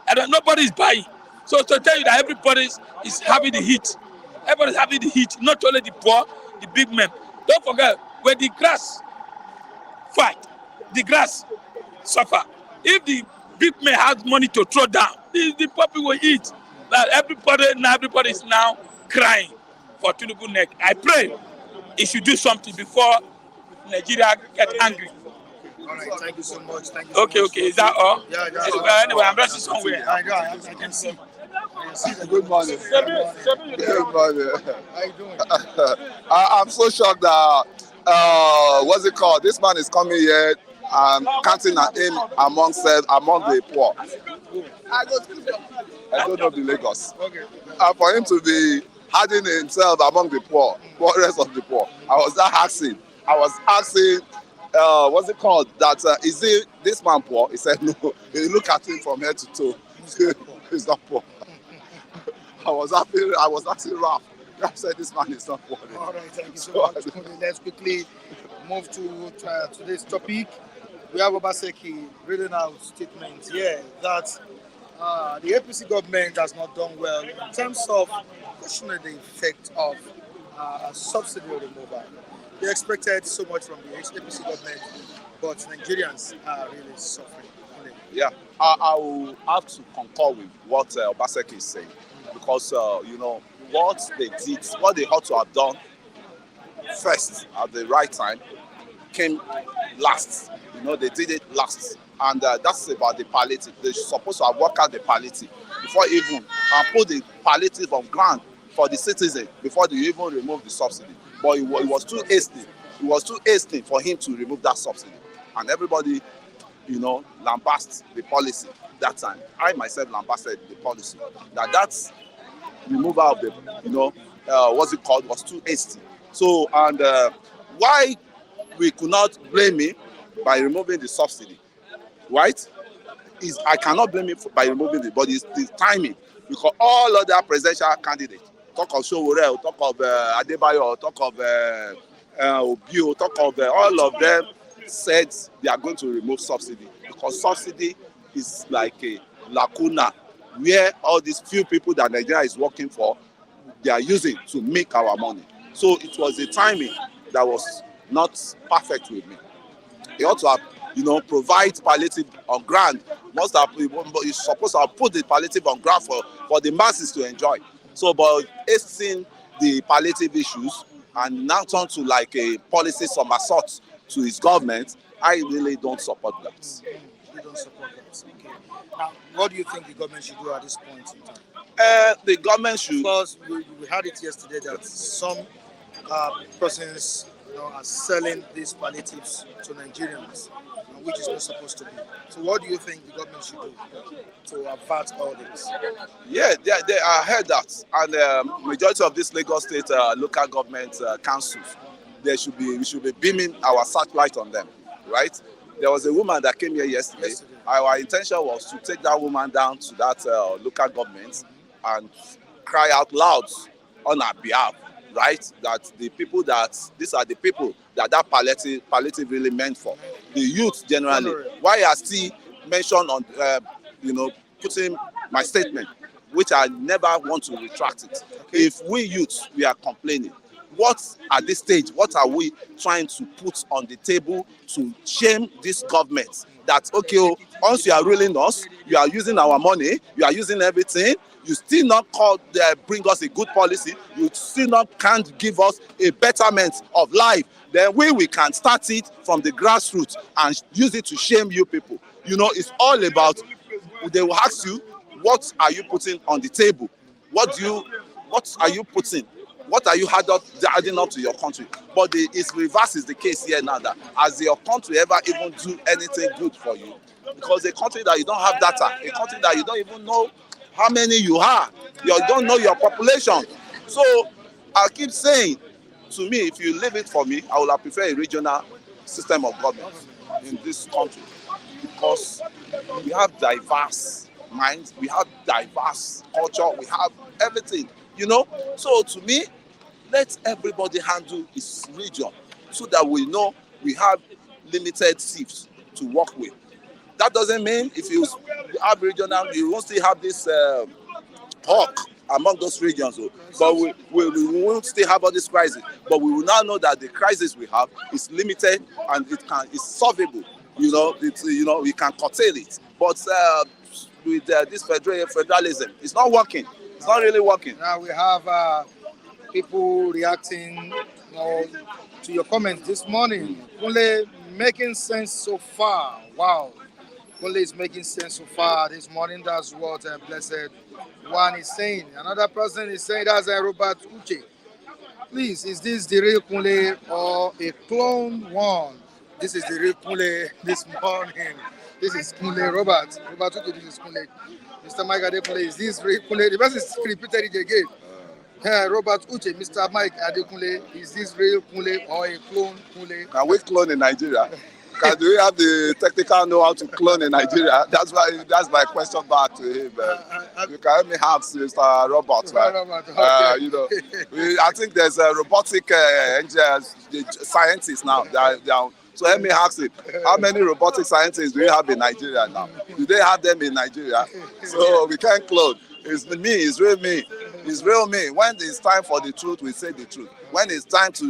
Speaker 4: And nobody is buying. So to tell you that everybody is having the heat. Everybody is having the heat. Not only the poor, the big men. Don't forget, when the grass fight, the grass suffer. If the big man has money to throw down, the poor people will eat. But everybody is now crying for Tinubu neck. I pray he should do something before Nigeria get angry.
Speaker 1: All right, thank you so much. Thank you
Speaker 4: Okay,
Speaker 1: much.
Speaker 4: okay, is that all?
Speaker 1: Yeah.
Speaker 4: Anyway, I'm rushing somewhere.
Speaker 1: I can see.
Speaker 2: Good morning. Good morning.
Speaker 1: How you doing?
Speaker 2: I'm so shocked that what's it called? This man is coming here and counting in among the poor. I don't know the Lagos.
Speaker 1: Okay.
Speaker 2: For him to be hiding himself among the poorest of the poor. I was asking, what's it called? That is it this man poor? He said no. He look at him from head to toe. He's not poor. I was asking Ralph. Ralph said this man is not poor.
Speaker 1: All right, thank you so much. Let's quickly move to today's topic. We have Obaseki reading out statements here that the APC government has not done well in terms of cushioning the effect of subsidy removal. They expected so much from the APC government, but Nigerians are really suffering.
Speaker 2: Yeah, I will have to concur with what Obaseki is saying because what they did, what they ought to have done first at the right time came last. They did it last, and that's about the palliative. They're supposed to have worked out the palliative before even put the palliative on ground for the citizen before they even remove the subsidy. But it was too hasty. It was too hasty for him to remove that subsidy, and everybody, lambasted the policy that time. I myself lambasted the policy that removal of the, what's it called, was too hasty. So, and why we could not blame him by removing the subsidy, right? I cannot blame him by removing it, but it's the timing, because all other presidential candidates, talk of Sowore, talk of Adebayo, talk of Obio, talk of all of them said they are going to remove subsidy because subsidy is like a lacuna where all these few people that Nigeria is working for, they are using to make our money. So it was the timing that was not perfect with me. They ought to have, provide palliative on ground. You're supposed to have put the palliative on ground for the masses to enjoy. So, but hastening the palliative issues and now turn to like a policy somersault to his government, I really don't support that.
Speaker 1: You don't support that. Okay. Now, what do you think the government should do at this point in time?
Speaker 2: The government should.
Speaker 1: Because we had it yesterday that some persons are selling these palliatives to Nigerians, which is not supposed to be. So, what do you think the government should do to avert all this?
Speaker 2: Yeah, I heard that, and majority of this Lagos State local government councils, we should be beaming our satellite on them, right? There was a woman that came here yesterday. Our intention was to take that woman down to that local government and cry out loud on her behalf, right? That these are the people that palliative really meant for. The youth generally. Why I still mentioned on, putting my statement, which I never want to retract it. If we youth, we are complaining, what at this stage, what are we trying to put on the table to shame this government? That, okay, once you are ruling us, you are using our money, you are using everything, you still not bring us a good policy, you still not can't give us a betterment of life, then we can start it from the grassroots and use it to shame you people. It's all about, they will ask you, what are you putting on the table? What are you putting
Speaker 5: What are you adding up to your country? But its reverse is the case here now, that as your country ever even do anything good for you, because a country that you don't have data, a country that you don't even know how many you are, you don't know your population. So I keep saying, to me, if you leave it for me, I would have preferred a regional system of government in this country, because we have diverse minds, we have diverse culture, we have everything, you know. So to me, let everybody handle his region so that we know we have limited seats to work with. That doesn't mean if you have regional, you won't still have this hawk among those regions. But we won't still have all this crisis. But we will now know that the crisis we have is limited and it's solvable. You know, we can curtail it. But with this federalism, it's not working. It's not really working.
Speaker 1: Now we have people reacting to your comments this morning. Kunle making sense so far. Wow. Kunle is making sense so far this morning. That's what Blessed One is saying. Another person is saying that's Robert Uche. Please, is this the real Kunle or a clone one? This is the real Kunle this morning. This is Kunle, Robert. Robert Uche, this is Kunle. Mr. Mike Adekunle, is this real Kunle? The person repeated it again. Robert Uche, Mr. Mike Adekunle, is this real Kunle or a clone Kunle?
Speaker 5: Can we clone in Nigeria? Do we have the technical know how to clone in Nigeria? That's my question back to him. You can help me have Mr. Robert. Right? Okay. I think there's a robotic scientists now. So let me ask you, how many robotic scientists do you have in Nigeria now? Do they have them in Nigeria? So we can't clone. It's me, it's real me. It's real me. When it's time for the truth, we say the truth. When it's time to,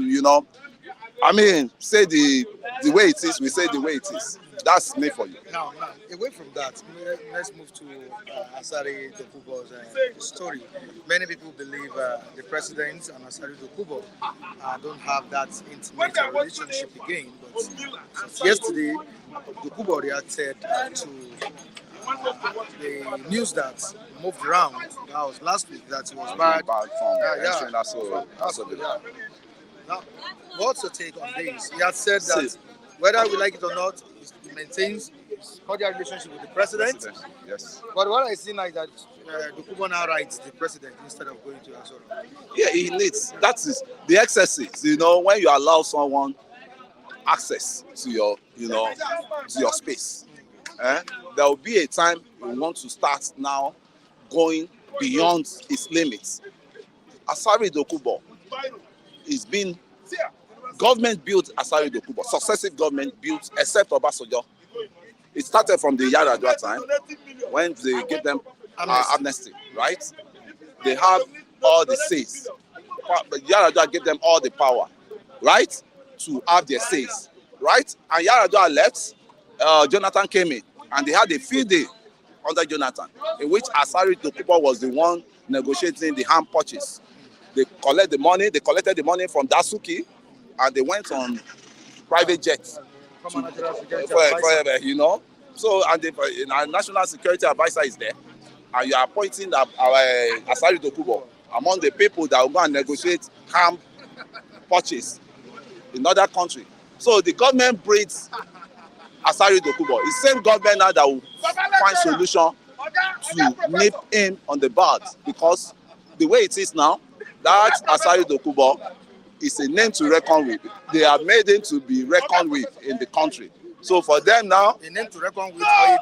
Speaker 5: say the way it is, we say the way it is. That's me for you.
Speaker 1: Now, away from that, let's move to Asari Dokubo's story. Many people believe the president and Asari Dokubo don't have that intimate relationship again. But since yesterday, Dokubo reacted to the news that moved around. That was last week that he was bad from Now, what's your take on this? He had said that whether we like it or not, he maintains his cordial relationship with the president.
Speaker 5: Yes.
Speaker 1: But what I see now is that Dokubo now writes the president instead of going to Asari.
Speaker 5: Yeah, he needs. That is the excesses. When you allow someone access to your, to your space, there will be a time you want to start now going beyond its limits. Asari Dokubo is being government built Asari Dokubo, successive government built, except Obasanjo. It started from the Yaradua time when they gave them amnesty, right? They have all the says. But Yaradua gave them all the power, right? To have their says, right? And Yaradua left, Jonathan came in, and they had a field day under Jonathan, in which Asari Dokubo was the one negotiating the arm purchase. They collected the money from Dasuki, and they went on private jets. So, and our national security advisor is there, and you are appointing our Asari Dokubo among the people that will go and negotiate arm purchase in other country. So the government breeds Asari Dokubo. It's the same government now that will find solution to nip him on the bud, because the way it is now, that Asari Dokubo is a name to reckon with. They have made him to be reckoned with in the country. So for them now,
Speaker 1: a name to reckon with, or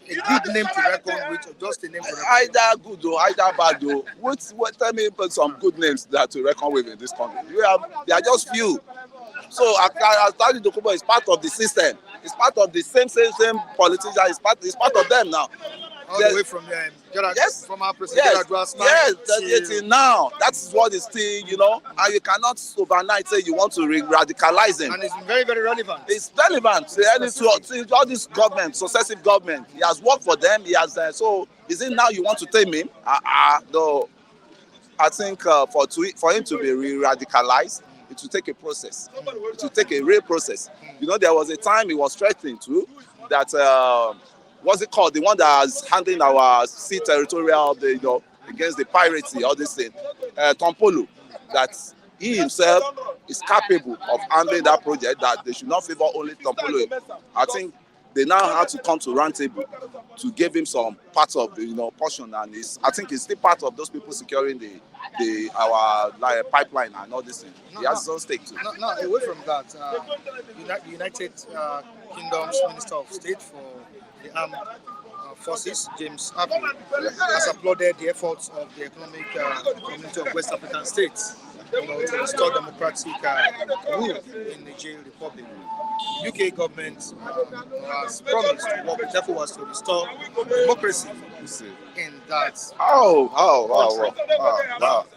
Speaker 1: a good name to reckon with, or just a name to reckon with?
Speaker 5: Either good or either bad though. Tell me some good names that to reckon with in this country. There are just few. So Asari Dokubo is part of the system. It's part of the same politicians. It's part of them now.
Speaker 1: All the way from from our president.
Speaker 5: Yes, now. That's what is still, and you cannot overnight say you want to radicalize him.
Speaker 1: And it's very, very relevant.
Speaker 5: It's relevant to all this government, successive government. He has worked for them. He has. So is it now you want to tame him? Though I think for him to be radicalized, it will take a process. It will take a real process. There was a time he was threatening to that. What's it called? The one that is handling our sea territorial, against the piracy, all this thing. Tompolo. that he himself is capable of handling that project, that they should not favor only Tompolo. I think they now have to come to round table to give him some part of the portion, and I think he's still part of those people securing our pipeline and all this thing. He has his own stake too.
Speaker 1: No, away from that, United Kingdom's Minister of State for the Armed Forces, James Abu, has applauded the efforts of the Economic Community of West African States to restore democratic rule in the Niger Republic. UK government has promised to work with ECOWAS to restore democracy in that.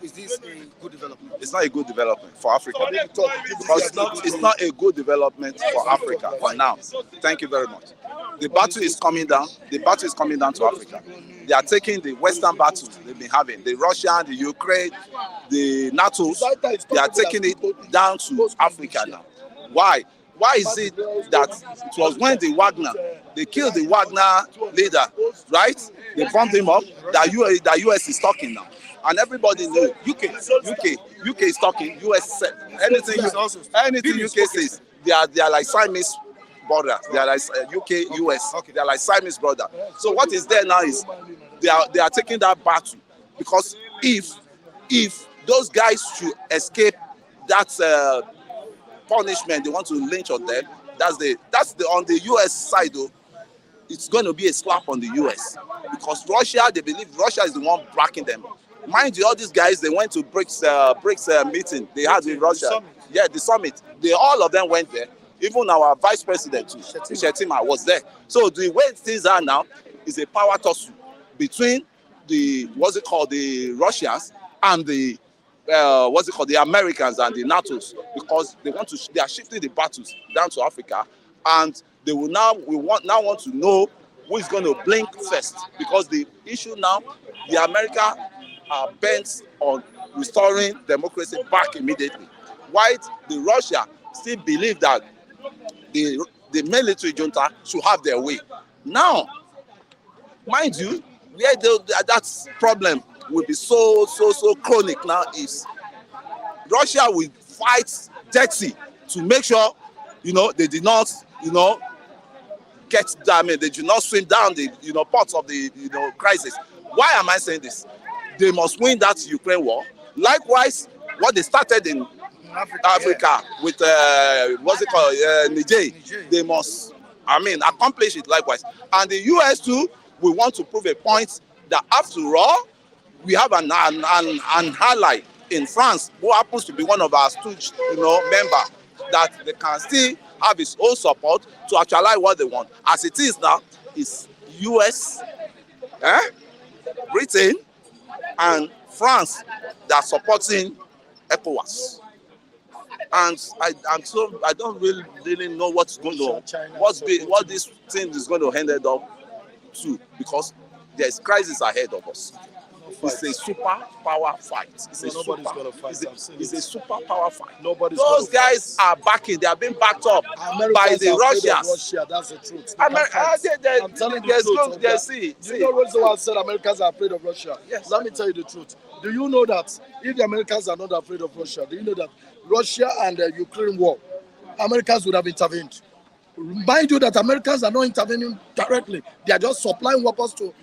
Speaker 1: Is this a good development?
Speaker 5: It's not a good development for Africa. It's not a good development for Africa for now. Thank you very much. The battle is coming down. The battle is coming down to Africa. They are taking the Western battles they've been having, the Russia, the Ukraine, the NATOs. They are taking it down to Africa now. Why? Why is it that it was when they killed the Wagner leader, right? They bumped him up, that US is talking now. And everybody knows UK is talking, US said anything UK says, they are like Siamese brothers. They are like UK, US, they are like Siamese brothers. So what is there now is they are taking that battle, because if those guys should escape that punishment they want to lynch on them, that's on the US side though. It's going to be a slap on the US, because Russia, they believe Russia is the one backing them. Mind you, all these guys, they went to BRICS meeting they had with Russia. The summit. All of them went there. Even our vice president too, Shetima, was there. So the way things are now is a power tussle between the Russians and the Americans and the NATOs, because they are shifting the battles down to Africa, and they will now want to know who is going to blink first, because the issue now, the America are bent on restoring democracy back immediately, while the Russia still believe that the military junta should have their way. Now, mind you, where that problem will be so chronic now is Russia will fight dirty to make sure they did not get damaged, they do not swim down the parts of the crisis. Why am I saying this? They must win that Ukraine war. Likewise, what they started in Africa with Niger, they must accomplish it likewise. And the US too, we want to prove a point that after all, we have an ally in France who happens to be one of our stooge member, that they can still have his own support to actualize what they want. As it is now, it's US, Britain, and France that are supporting ECOWAS. And I don't really know what this thing is going to end up to, because there's crisis ahead of us. It's a super power fight. It's a super power fight. Those guys are backing. They are being backed up by the Russians.
Speaker 3: Russia, that's the truth.
Speaker 5: I'm telling you the truth.
Speaker 3: You know Roosevelt said Americans are afraid of Russia.
Speaker 5: Yes.
Speaker 3: Let me tell you the truth. Do you know that if the Americans are not afraid of Russia, do you know that Russia and the Ukraine war, Americans would have intervened? Mind you that Americans are not intervening directly. They are just supplying weapons to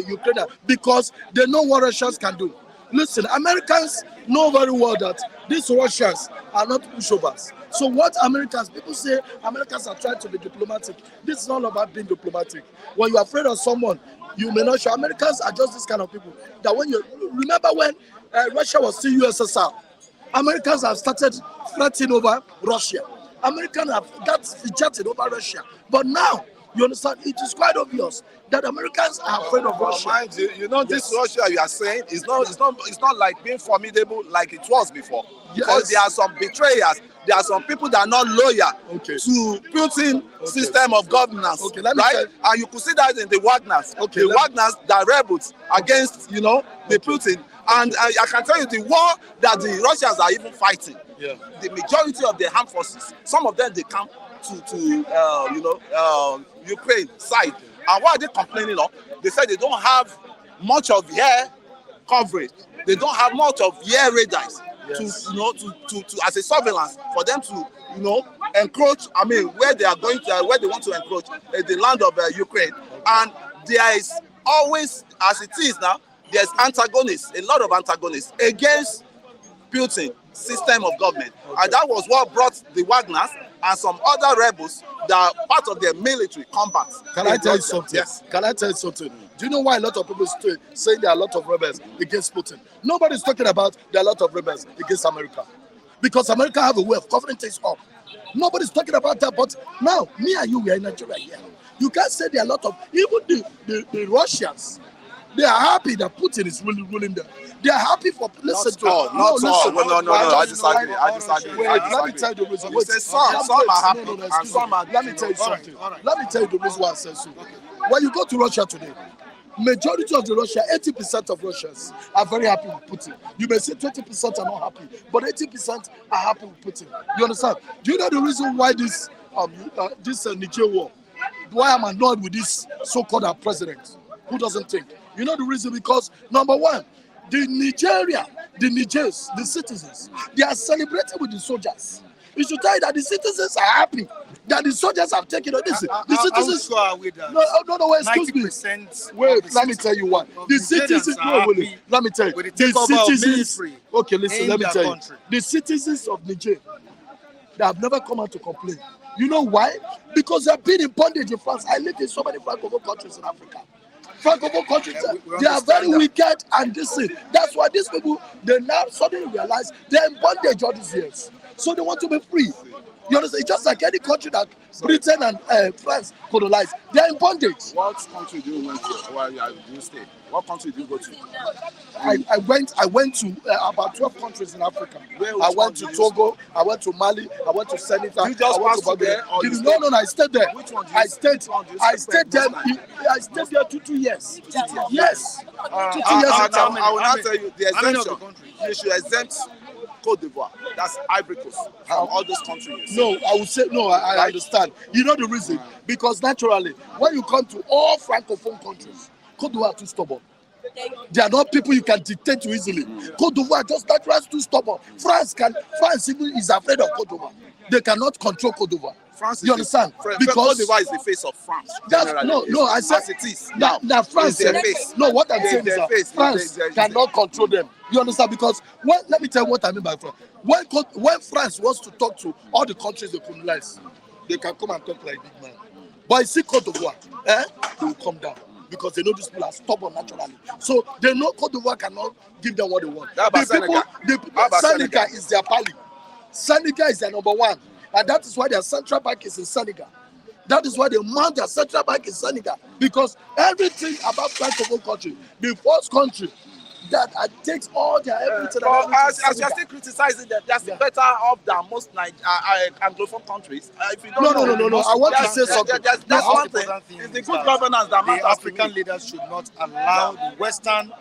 Speaker 3: Ukraine, because they know what Russians can do. Listen, Americans know very well that these Russians are not pushovers. So what people say Americans are trying to be diplomatic. This is not about being diplomatic. When you're afraid of someone, you may not show. Americans are just this kind of people. That when you remember when Russia was still USSR, Americans have started threatening over Russia. Americans have got rejected over Russia. But now, you understand, it is quite obvious that Americans are afraid of Russia.
Speaker 5: Mind you, this Russia you are saying is not like being formidable like it was before.
Speaker 3: Yes.
Speaker 5: Because there are some betrayers, there are some people that are not loyal to Putin system of governance, right? And you could see that in the Wagners. The Wagners that rebels against the Putin. And I can tell you the war that the Russians are even fighting.
Speaker 3: Yeah.
Speaker 5: The majority of the armed forces, some of them they come to Ukraine side. And what are they complaining of? They said they don't have much of air coverage. They don't have much of air radars
Speaker 1: Yes.
Speaker 5: to as a surveillance for them to encroach. I mean, where they are going to, where they want to encroach, the land of Ukraine. And there is always, as it is now, there's antagonists, a lot of antagonists against Putin system of government, and that was what brought the Wagners and some other rebels that are part of their military combat.
Speaker 6: Can I tell you something?
Speaker 5: Yes.
Speaker 6: Can I tell you something? Do you know why a lot of people say there are a lot of rebels against Putin? Nobody's talking about there are a lot of rebels against America. Because America have a way of covering things up. Nobody's talking about that, but now, me and you, we are in Nigeria here. You can't say there are a lot of, even the Russians, they are happy that Putin is really ruling them. They are happy for, listen to
Speaker 5: No, I disagree.
Speaker 6: Wait, let me tell you the reason.
Speaker 5: You say some are happy and some are.
Speaker 6: Let me tell you something.
Speaker 1: all right.
Speaker 6: Let me tell you the reason why I say so. When you go to Russia today, majority of the Russia, 80% of Russians are very happy with Putin. You may say 20% are not happy, but 80% are happy with Putin. You understand? Do you know the reason why this Niger war, why I'm annoyed with this so-called president who doesn't think? You know the reason? Because number one, the Nigerians, the citizens, they are celebrating with the soldiers. It should tell you that the citizens are happy that the soldiers have taken on this. The citizens.
Speaker 1: How sure are we that
Speaker 6: No, excuse me.
Speaker 1: 90%
Speaker 6: Wait, let me tell you what. The citizens, let me tell you.
Speaker 1: with the
Speaker 6: The
Speaker 1: takeover of
Speaker 6: citizens.
Speaker 1: military
Speaker 6: Okay, listen,
Speaker 1: in
Speaker 6: let me
Speaker 1: their
Speaker 6: tell you.
Speaker 1: country.
Speaker 6: The citizens of Niger, they have never come out to complain. You know why? Because they have been in bondage in France. I lived in so many Francophone countries in Africa. Francophone countries,
Speaker 1: we
Speaker 6: they are very
Speaker 1: understand that.
Speaker 6: wicked and this thing. That's why these people, they now suddenly realize they're in bondage all these years. So they want to be free. You understand? It's just like any country that Britain and France colonized. They're in bondage.
Speaker 5: What country do you went to? Where do you stay? What country do you go to?
Speaker 6: I went to about 12 countries in Africa. I went to Togo, I went to Mali, I went to Senegal.
Speaker 5: You just
Speaker 6: I went
Speaker 5: passed through there, or you
Speaker 6: No, I stayed there.
Speaker 5: Which one do you
Speaker 6: I stayed
Speaker 5: I
Speaker 6: stayed there. I stayed there 2 years. Yes. 2 years.
Speaker 5: I will not tell you the
Speaker 1: how many of the
Speaker 5: exemption.
Speaker 1: countries?
Speaker 5: You should exempt Côte d'Ivoire. That's Ivory Coast from all those countries.
Speaker 6: No, I would say no. I understand. You know the reason? Because naturally, when you come to all francophone countries, Côte d'Ivoire are too stubborn. They are not people you can dictate to easily. Côte d'Ivoire just naturally too stubborn. France even is afraid of Côte d'Ivoire. They cannot control Côte d'Ivoire.
Speaker 5: France,
Speaker 6: you understand?
Speaker 5: Because Côte d'Ivoire is the face of France.
Speaker 6: I said
Speaker 5: as it is
Speaker 6: now France.
Speaker 5: their face.
Speaker 6: No, what I'm
Speaker 5: Their
Speaker 6: saying is that
Speaker 5: face.
Speaker 6: France cannot control them. You understand? Because let me tell you what I mean by France. When France wants to talk to all the countries they colonize, they can come and talk like big man. But you see Côte d'Ivoire, they will come down. Because they know these people are stubborn naturally. So they know Côte d'Ivoire cannot give them what they want. Senegal is their pally. Senegal is their number one. And that is why their central bank is in Senegal. That is why they mount their central bank in Senegal. Because everything about Francophone country, the first country that takes all their everything.
Speaker 5: As you are still criticizing them, that's better off than most Anglophone countries. If you don't
Speaker 6: No. I want to say something.
Speaker 5: That's one thing. It's the good governance that matters.
Speaker 1: The African leaders should not allow the Western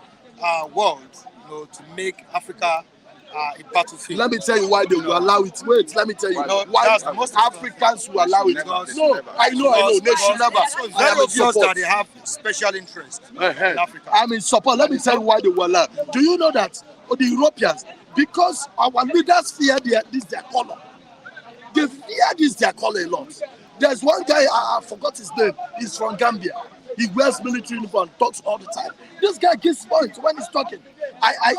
Speaker 1: world, to make Africa a battlefield.
Speaker 6: Let me tell you why they will allow it. Wait, let me tell you why
Speaker 1: most
Speaker 6: Africans will allow it. No, I know. They should never.
Speaker 1: It's very obvious that they have special interest in Africa.
Speaker 6: I'm in support. Let me tell you why they will allow. Do you know that the Europeans, because our leaders fear this their color, they fear this their color a lot. There's one guy, I forgot his name. He's from Gambia. He wears military uniform, talks all the time. This guy gives points when he's talking.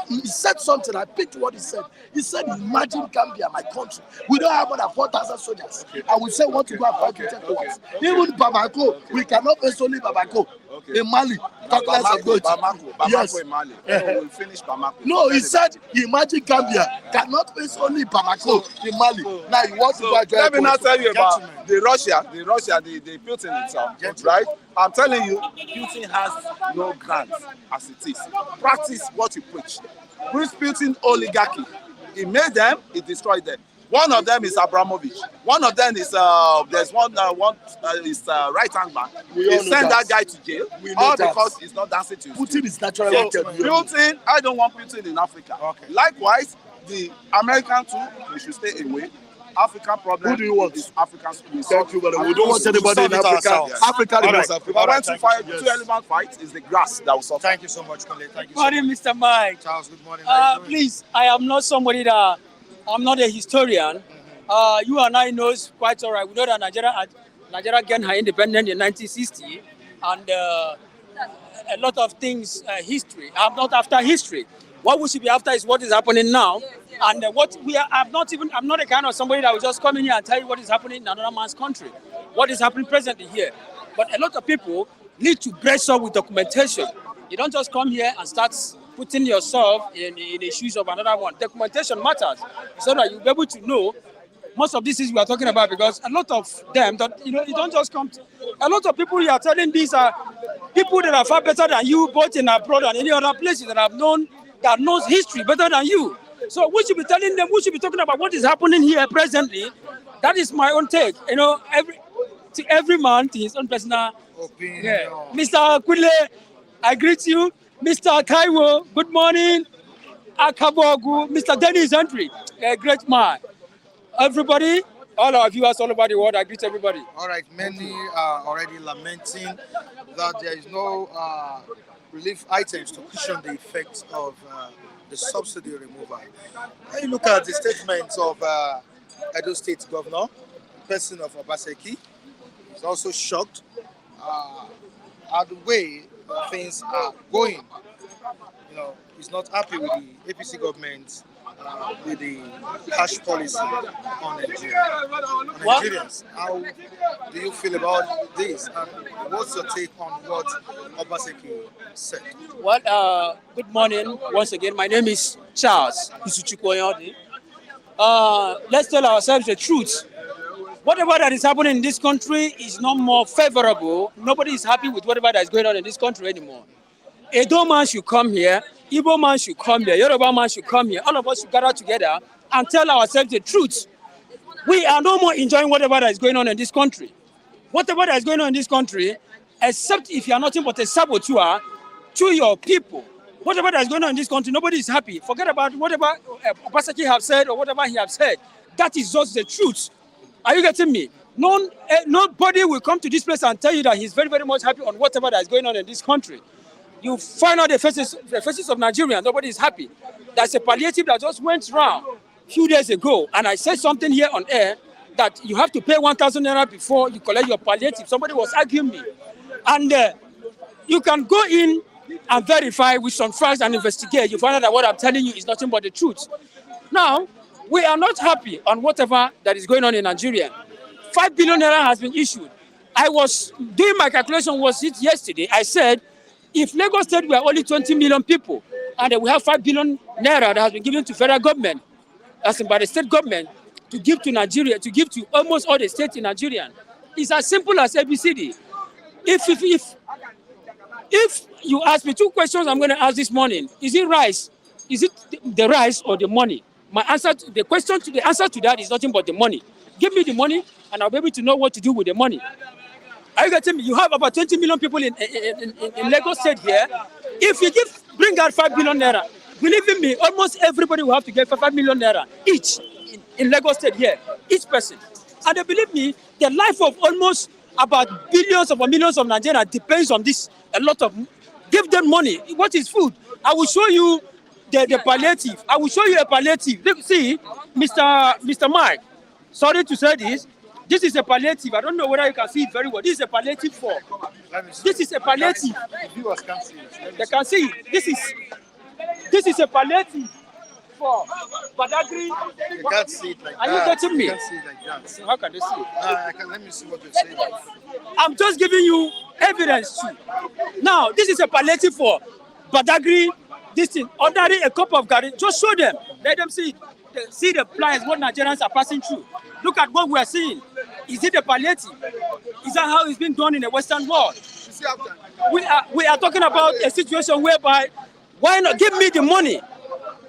Speaker 6: He said something. I picked what he said. He said, "Imagine Gambia, my country. We don't have more than 4,000 soldiers. I would say want to go and fight with Czechoslovakia. Even Bamako, we cannot face only Bamako. In Mali,
Speaker 5: Bamako in Mali. We'll finish Bamako.
Speaker 6: No, he said, imagine Gambia cannot face only Bamako in Mali. Now you want to go and
Speaker 5: let me not tell you about the Putin itself, right? I'm telling you, Putin has no grants as it is. Practice what you preach. Bruce Putin oligarchy. He made them, he destroyed them. One of them is Abramovich. One of them is there's one is right hand man. He sent that guy to jail. All because he's not dancing to his
Speaker 6: Putin is naturally wicked.
Speaker 5: Putin, I don't want Putin in Africa.
Speaker 1: Okay.
Speaker 5: Likewise, the American too, we should stay away. African problem.
Speaker 6: Who do you want?
Speaker 5: Is African.
Speaker 6: Thank you, brother. We don't want anybody in
Speaker 1: solve it
Speaker 6: Africa.
Speaker 1: ourselves.
Speaker 6: Africa
Speaker 1: All
Speaker 6: remains
Speaker 1: right.
Speaker 6: Africa.
Speaker 5: If I went to
Speaker 1: Thank
Speaker 5: fight
Speaker 1: you.
Speaker 5: two elephant fight, it's the grass that will suffer.
Speaker 1: Thank you so much, Kunle. Thank you so
Speaker 7: Morning,
Speaker 1: much.
Speaker 7: Mr. Mike.
Speaker 1: Charles, good morning. How you doing?
Speaker 7: Please, I am not somebody that I'm not a historian. You and I knows quite all right. We know that Nigeria gained her independence in 1960, and a lot of things history. I'm not after history. What we should be after is what is happening now, and what we are. I'm not the kind of somebody that will just come in here and tell you what is happening in another man's country, what is happening presently here. But a lot of people need to brace up with documentation. You don't just come here and start putting yourself in the shoes of another one. Documentation matters so that you'll be able to know most of these things we are talking about, because a lot of them, you don't just come to, a lot of people you are telling these are people that are far better than you, both in abroad and any other places that knows history better than you. So we should be telling them, we should be talking about what is happening here presently. That is my own take. Every man to his own personal
Speaker 1: Opinion.
Speaker 7: yeah. Mr. Kule, I greet you. Mr. Kaiwo, good morning. Akabogu, Mr. Dennis Entry, a great man. Everybody, all our viewers all over the world, I greet everybody.
Speaker 1: All right, many are already lamenting that there is no relief items to cushion the effects of the subsidy removal. When you look at the statements of Edo State Governor, person of Obaseki, is also shocked at the way things are going. He's not happy with the APC government with the cash policy on Nigerians. How do you feel about this? And what's your take on what Obaseki said?
Speaker 7: Well, good morning once again. My name is Charles Isuchukwoyodi. Let's tell ourselves the truth. Whatever that is happening in this country is not more favorable. Nobody is happy with whatever that is going on in this country anymore. Edo man should come here, Igbo man should come here, Yoruba man should come here. All of us should gather together and tell ourselves the truth. We are no more enjoying whatever that is going on in this country. Whatever that is going on in this country, except if you are nothing but a saboteur to your people. Whatever that is going on in this country, nobody is happy. Forget about whatever Obaseki have said or whatever he have said. That is just the truth. Are you getting me? Nobody will come to this place and tell you that he's very, very much happy on whatever that is going on in this country. You find out the faces of Nigerians, nobody is happy. There's a palliative that just went round a few days ago, and I said something here on air that you have to pay 1,000 naira before you collect your palliative. Somebody was arguing me. And you can go in and verify with some facts and investigate. You find out that what I'm telling you is nothing but the truth. Now, we are not happy on whatever that is going on in Nigeria. 5 billion naira has been issued. I was doing my calculation, was it yesterday? I said, if Lagos State were only 20 million people, and we have 5 billion naira that has been given to federal government, as in by the state government, to give to Nigeria, to give to almost all the states in Nigeria, it's as simple as ABCD. If you ask me 2 questions I'm going to ask this morning, is it rice? Is it the rice or the money? My answer to the answer to that is nothing but the money. Give me the money, and I'll be able to know what to do with the money. Are you getting me? You have about 20 million people in Lagos State here. If you bring out 5 billion naira, believe in me, almost everybody will have to get 5 million naira each in Lagos State here, each person. And they believe me, the life of almost about billions or millions of Nigerians depends on this. A lot of, give them money. What is food? I will show you the palliative. I will show you a palliative. See, Mr. Mike, sorry to say this. This is a palliative. I don't know whether you can see it very well. This is a palliative for. This is a palliative.
Speaker 1: Viewers can't see it.
Speaker 7: They can see it. This is a palliative for Badagry.
Speaker 1: You can't see it like that.
Speaker 7: Are you getting me?
Speaker 1: You can't see it like that.
Speaker 7: So how can they see it?
Speaker 1: Let me see what you're saying.
Speaker 7: I'm just giving you evidence too. Now, this is a palliative for Badagry. This thing, ordinary a cup of garri. Just show them. Let them see it. They see the plies what Nigerians are passing through. Look at what we are seeing. Is it a palliative? Is that how it's been done in the Western world? We are talking about a situation whereby, why not give me the money?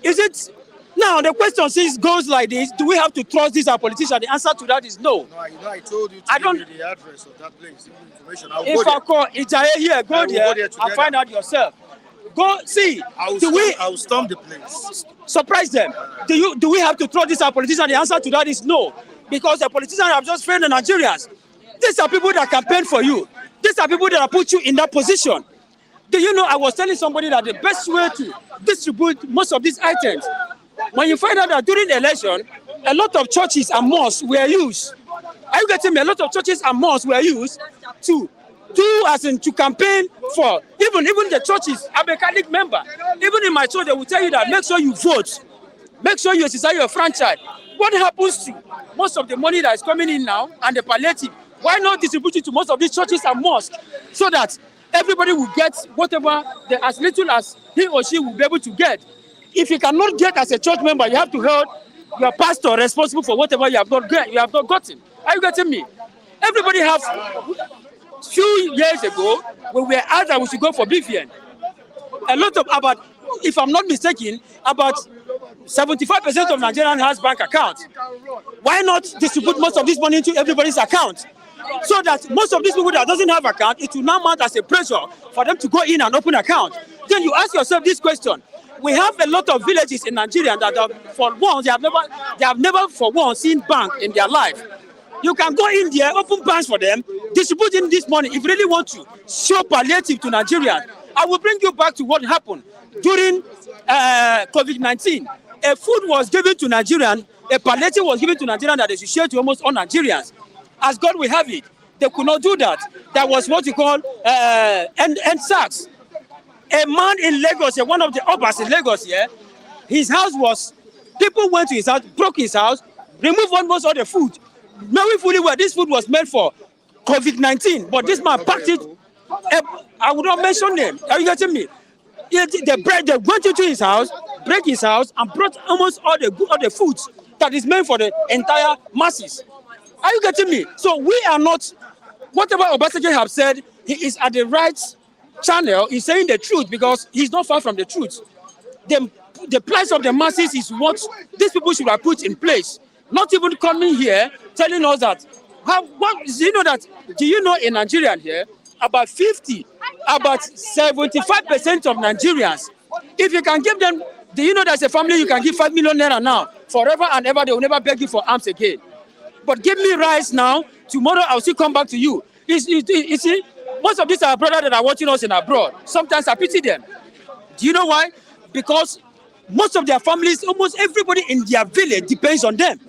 Speaker 7: Is it now? The question goes like this: do we have to trust these our politicians? The answer to that is no.
Speaker 1: No, I told you to give me the address of that place, information.
Speaker 7: If I call Ijaye here, go there and find out yourself. Go see.
Speaker 1: I will storm the place.
Speaker 7: Surprise them. Do we have to throw this our politician? The answer to that is no. because the politicians have just failed the Nigerians. These are people that campaign for you. These are people that have put you in that position. Do you know, I was telling somebody that the best way to distribute most of these items, when you find out that during the election, a lot of churches and mosques were used. Are you getting me? A lot of churches and mosques were used to campaign for, even the churches. I'm a Catholic member. Even in my church, they will tell you that make sure you vote. Make sure you exercise your franchise. What happens to most of the money that is coming in now and the palliative? Why not distribute it to most of these churches and mosques so that everybody will get whatever, as little as he or she will be able to get? If you cannot get as a church member, you have to hold your pastor responsible for whatever you have not gotten. Are you getting me? Everybody have. Few years ago, when we were asked that we should go for BVN, a lot of if I'm not mistaken, about 75% of Nigerians has bank accounts. Why not distribute most of this money into everybody's account? So that most of these people that doesn't have account, it will now mount as a pressure for them to go in and open account. Then you ask yourself this question. We have a lot of villages in Nigeria that for once, they have never for once seen bank in their life. You can go in there, open banks for them, distributing this money. If you really want to show palliative to Nigerians, I will bring you back to what happened during COVID-19. A food was given to Nigerians, a palliative was given to Nigerians that they should share to almost all Nigerians. As God will have it, they could not do that. That was what you call NSACs. A man in Lagos, one of the uppers in Lagos here, his house was, people went to his house, broke his house, removed almost all the food. Knowing fully well this food was meant for COVID-19, but this man packed it. I would not mention them. Are you getting me? They went into his house, break his house, and brought almost all the foods that is meant for the entire masses. Are you getting me? So we are not, whatever Obaseki have said, he is at the right channel. He's saying the truth because he's not far from the truth. The plight of the masses is what these people should have put in place. Not even coming here telling us that, do you know in Nigeria here, about 75% of Nigerians, if you can give them, do you know there's a family you can give 5 million naira now, forever and ever, they will never beg you for arms again. But give me rice now, tomorrow I'll still come back to you. You see, most of these are brothers that are watching us in abroad. Sometimes I pity them. Do you know why? Because most of their families, almost everybody in their village depends on them.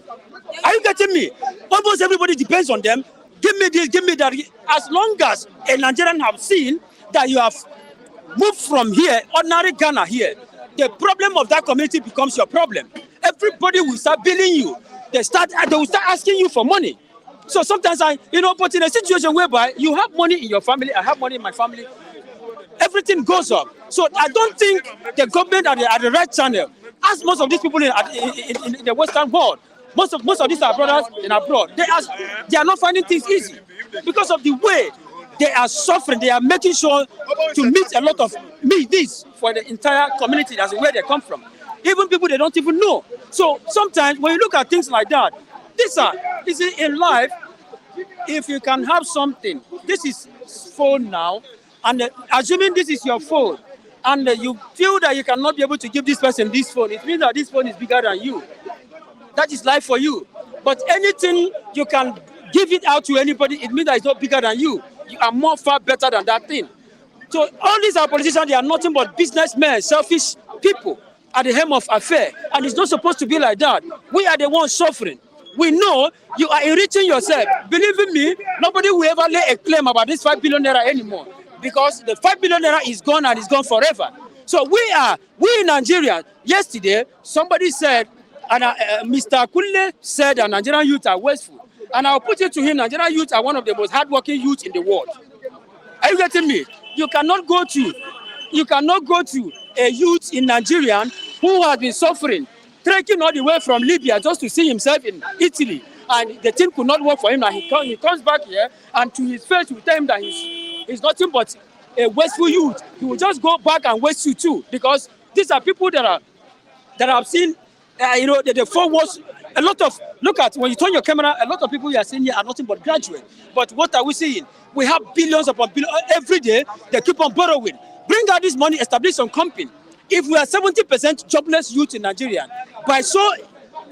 Speaker 7: Are you getting me? Almost everybody depends on them. Give me this, give me that. As long as a Nigerian have seen that you have moved from here, ordinary Ghana here, the problem of that community becomes your problem. Everybody will start billing you. They will start asking you for money. So sometimes but in a situation whereby you have money in your family, I have money in my family, everything goes up. So I don't think the government are the right channel. As most of these people in the Western world, most of these are brothers in abroad. They are not finding things easy because of the way they are suffering. They are making sure to meet a lot of needs for the entire community. That's where they come from. Even people they don't even know. So sometimes when you look at things like that, in life, if you can have something, this is phone now, and assuming this is your phone, and you feel that you cannot be able to give this person this phone, it means that this phone is bigger than you. That is life for you. But anything you can give it out to anybody, it means that it's not bigger than you. You are more far better than that thing. So all these are politicians, they are nothing but businessmen, selfish people at the helm of affair. And it's not supposed to be like that. We are the ones suffering. We know you are enriching yourself. Believe in me, nobody will ever lay a claim about this 5 billion naira anymore. Because the 5 billion naira is gone and it's gone forever. So we in Nigeria, yesterday, somebody said, and Mr. Kunle said that Nigerian youth are wasteful. And I'll put it to him, Nigerian youth are one of the most hardworking youth in the world. Are you getting me? You cannot go to a youth in Nigeria who has been suffering, trekking all the way from Libya just to see himself in Italy. And the thing could not work for him. And he comes back here and to his face will tell him that he's nothing but a wasteful youth. He will just go back and waste you too. Because these are people that have seen the forwards, look at, when you turn your camera, a lot of people you are seeing here are nothing but graduates. But what are we seeing? We have billions upon billions. Every day, they keep on borrowing. Bring out this money, establish some company. If we are 70% jobless youth in Nigeria, by so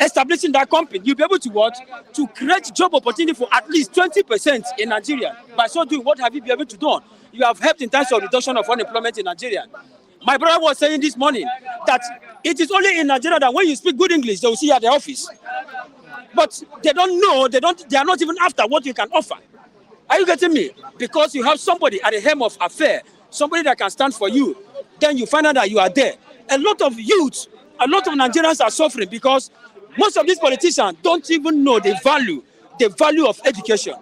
Speaker 7: establishing that company, you'll be able to what? To create job opportunity for at least 20% in Nigeria. By so doing, what have you been able to do? You have helped in terms of reduction of unemployment in Nigeria. My brother was saying this morning that it is only in Nigeria that when you speak good English, they will see you at the office. But they don't know, they are not even after what you can offer. Are you getting me? Because you have somebody at the helm of affair, somebody that can stand for you. Then you find out that you are there. A lot of youth, a lot of Nigerians are suffering because most of these politicians don't even know the value of education.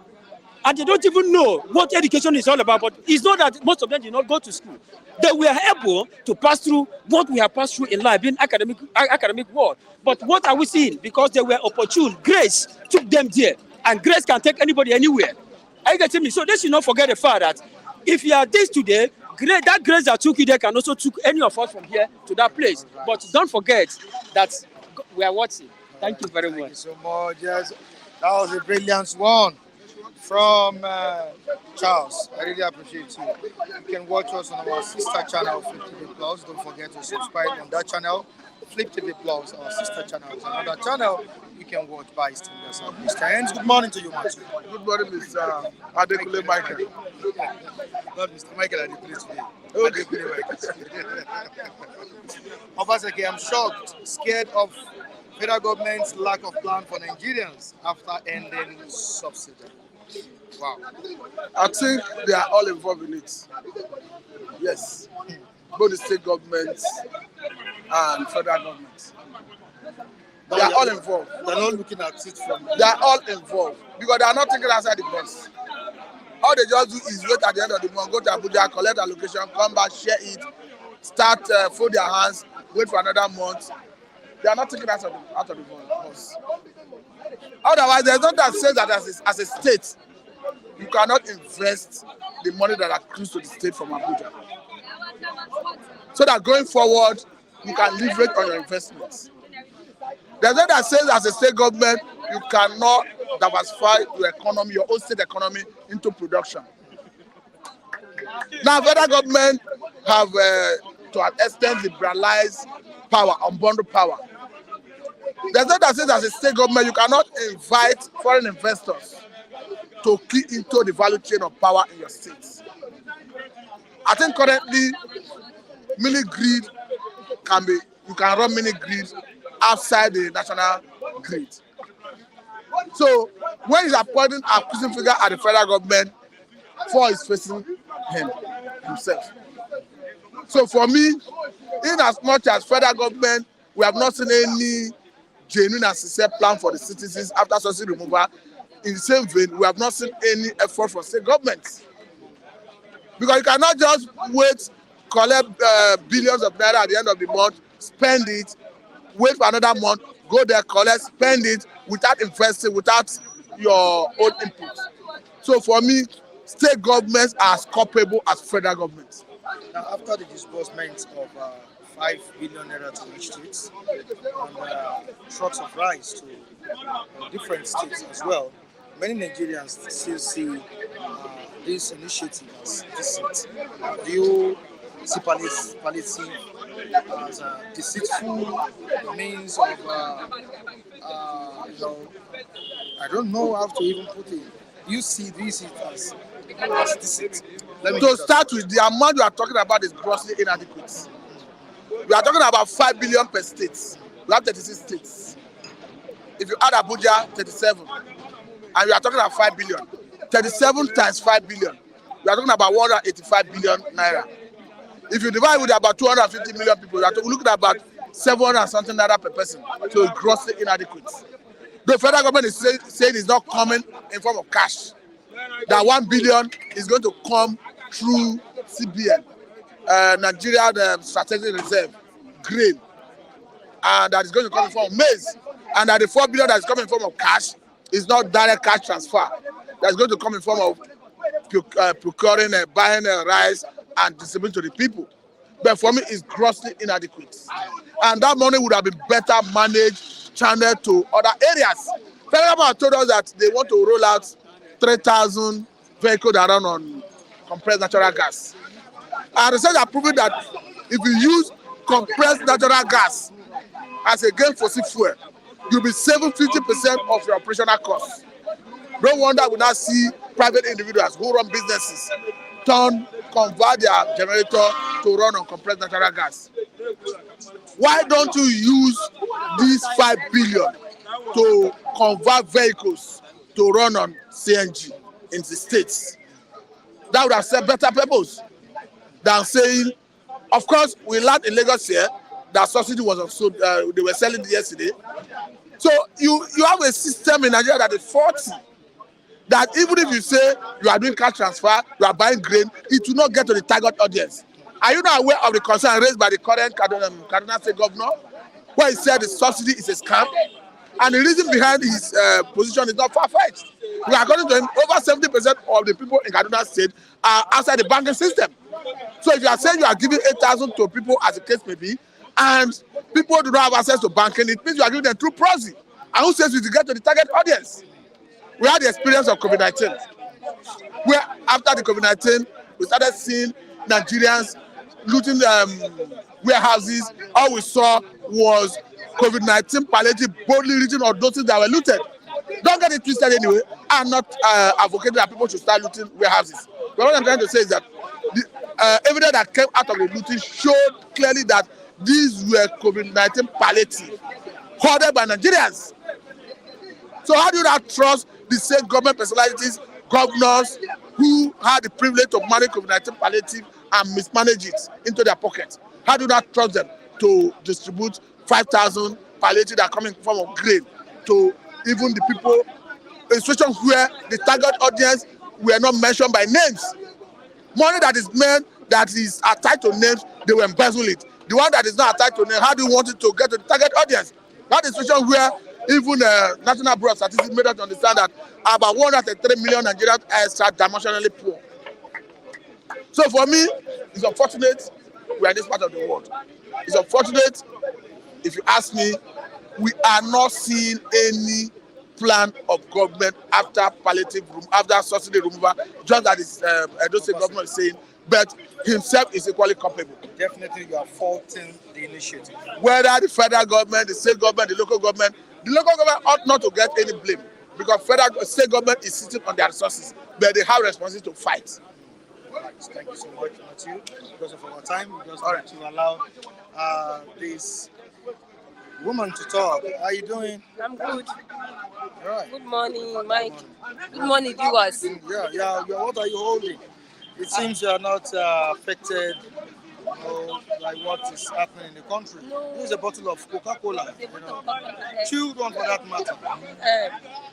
Speaker 7: And they don't even know what education is all about. But it's not that most of them did not go to school. They were able to pass through what we have passed through in life, being academic world. But what are we seeing? Because they were opportune. Grace took them there. And grace can take anybody anywhere. Are you getting me? So they should not forget the fact that if you are this today, that grace that took you there can also took any of us from here to that place. But don't forget that we are watching. Thank you very much.
Speaker 1: Thank you so much. Yes, that was a brilliant one from Charles. I really appreciate you. You can watch us on our sister channel, Flip TV Plus. Don't forget to subscribe on that channel. Flip TV Plus, our sister channel, is another channel you can watch by Standards. Mr. Hens, good morning to you, Matthew.
Speaker 6: Good morning, Mr. Adekule Michael.
Speaker 1: Not Mr. Michael Adekule today. Adekule Michael. Obaseki, I'm shocked, scared of federal government's lack of plan for Nigerians after ending subsidy. Wow.
Speaker 6: I think they are all involved in it. Yes. Both the state governments and federal governments. They are all involved.
Speaker 1: They're not looking at it from...
Speaker 6: They are all involved because they are not thinking outside the box. All they just do is wait at the end of the month, go to Abuja, collect allocation, come back, share it, start, fold their hands, wait for another month. They are not thinking out of the box. Otherwise, there's not that says that as a state, you cannot invest the money that accrues to the state from Abuja. So that going forward, you can leverage on your investments. There's not that says as a state government, you cannot diversify your economy, your own state economy into production. Now, federal government have, to an extent, liberalized power, unbundled power. There's not that says as a state government, you cannot invite foreign investors to key into the value chain of power in your states. I think currently, mini grid you can run mini grid outside the national grid. So when he's appointing a accusing figure at the federal government, for is facing himself. So for me, in as much as federal government, we have not seen any genuine and sincere plan for the citizens after subsidy removal. In the same vein, we have not seen any effort from state governments. Because you cannot just wait, collect billions of naira at the end of the month, spend it, wait for another month, go there, collect, spend it without investing, without your own input. So for me, state governments are as culpable as federal governments.
Speaker 1: Now, after the disbursement of 5 billion naira to each state and trucks of rice to different states as well, many Nigerians still see this initiative as deceit. Do you see palliative as a deceitful means of, I don't know how to even put it. You see this as deceit.
Speaker 6: To start with, the amount you are talking about is grossly inadequate. We are talking about 5 billion per state. We have 36 states. If you add Abuja, 37. And we are talking about 5 billion. 37 times 5 billion. We are talking about 185 billion naira. If you divide with about 250 million people, we are looking at about 700 and something naira per person. So it's grossly inadequate. The federal government is saying it's not coming in form of cash. That 1 billion is going to come through CBN, Nigeria Strategic Reserve, grain, and that is going to come in form of maize, and that the 4 billion that is coming in form of cash is not direct cash transfer. That is going to come in form of procuring, buying rice and distributing to the people. But for me, it's grossly inadequate. And that money would have been better managed, channeled to other areas. Federal government told us that they want to roll out 3,000 vehicles that run on compressed natural gas. And research are proving that if you use compressed natural gas as against fossil fuel, you'll be saving 50% of your operational costs. No wonder we now see private individuals who run businesses convert their generator to run on compressed natural gas. Why don't you use these 5 billion to convert vehicles to run on CNG in the states? That would have served better purpose than saying, of course, we learned in Lagos here that subsidy was also, they were selling it yesterday. So you have a system in Nigeria that is faulty, that even if you say you are doing cash transfer, you are buying grain, it will not get to the target audience. Are you not aware of the concern raised by the current Kaduna State Governor, where he said the subsidy is a scam? And the reason behind his position is not far-fetched. Because according to him, over 70% of the people in Kaduna State are outside the banking system. So if you are saying you are giving 8,000 to people, as the case may be, and people do not have access to banking, it means you are giving them through proxy. And who says you to get to the target audience? We had the experience of COVID-19, where after the COVID-19, we started seeing Nigerians looting warehouses. All we saw was COVID-19 palliative boldly reaching or those things that were looted. Don't get it twisted anyway. I'm not advocating that people should start looting warehouses. But what I'm trying to say is that the evidence that came out of the looting showed clearly that these were COVID-19 palliative hoarded by Nigerians. So how do you not trust the same government personalities, governors who had the privilege to manage COVID-19 palliative and mismanage it into their pockets? How do you not trust them to distribute 5,000 palliative that are coming in form of grain to even the people in situations where the target audience were not mentioned by names? Money that is meant that is attached to names, they will embezzle it. The one that is not attached to names, how do you want it to get to the target audience? That is a situation where even National Bureau of Statistics made us understand that about 103 million Nigerians are extra-dimensionally poor. So for me, it's unfortunate we are in this part of the world. It's unfortunate, if you ask me, we are not seeing any plan of government after palliative after subsidy removal, just that is Edo State government is saying, but himself is equally culpable.
Speaker 1: Definitely, you are faulting the initiative.
Speaker 6: Whether the federal government, the state government, the local government ought not to get any blame, because state government is sitting on their resources, but they have responsibility to fight.
Speaker 1: Thank you so much, Matthew. Because of our time, we just want to allow this woman to talk. How are you doing?
Speaker 8: I'm good.
Speaker 1: All right.
Speaker 8: Good morning, Mike. Good morning, viewers.
Speaker 1: Yeah. What are you holding? It seems you are not affected, like what is happening in the country.
Speaker 8: No.
Speaker 1: This is a bottle of Coca-Cola. Chilled one for that matter.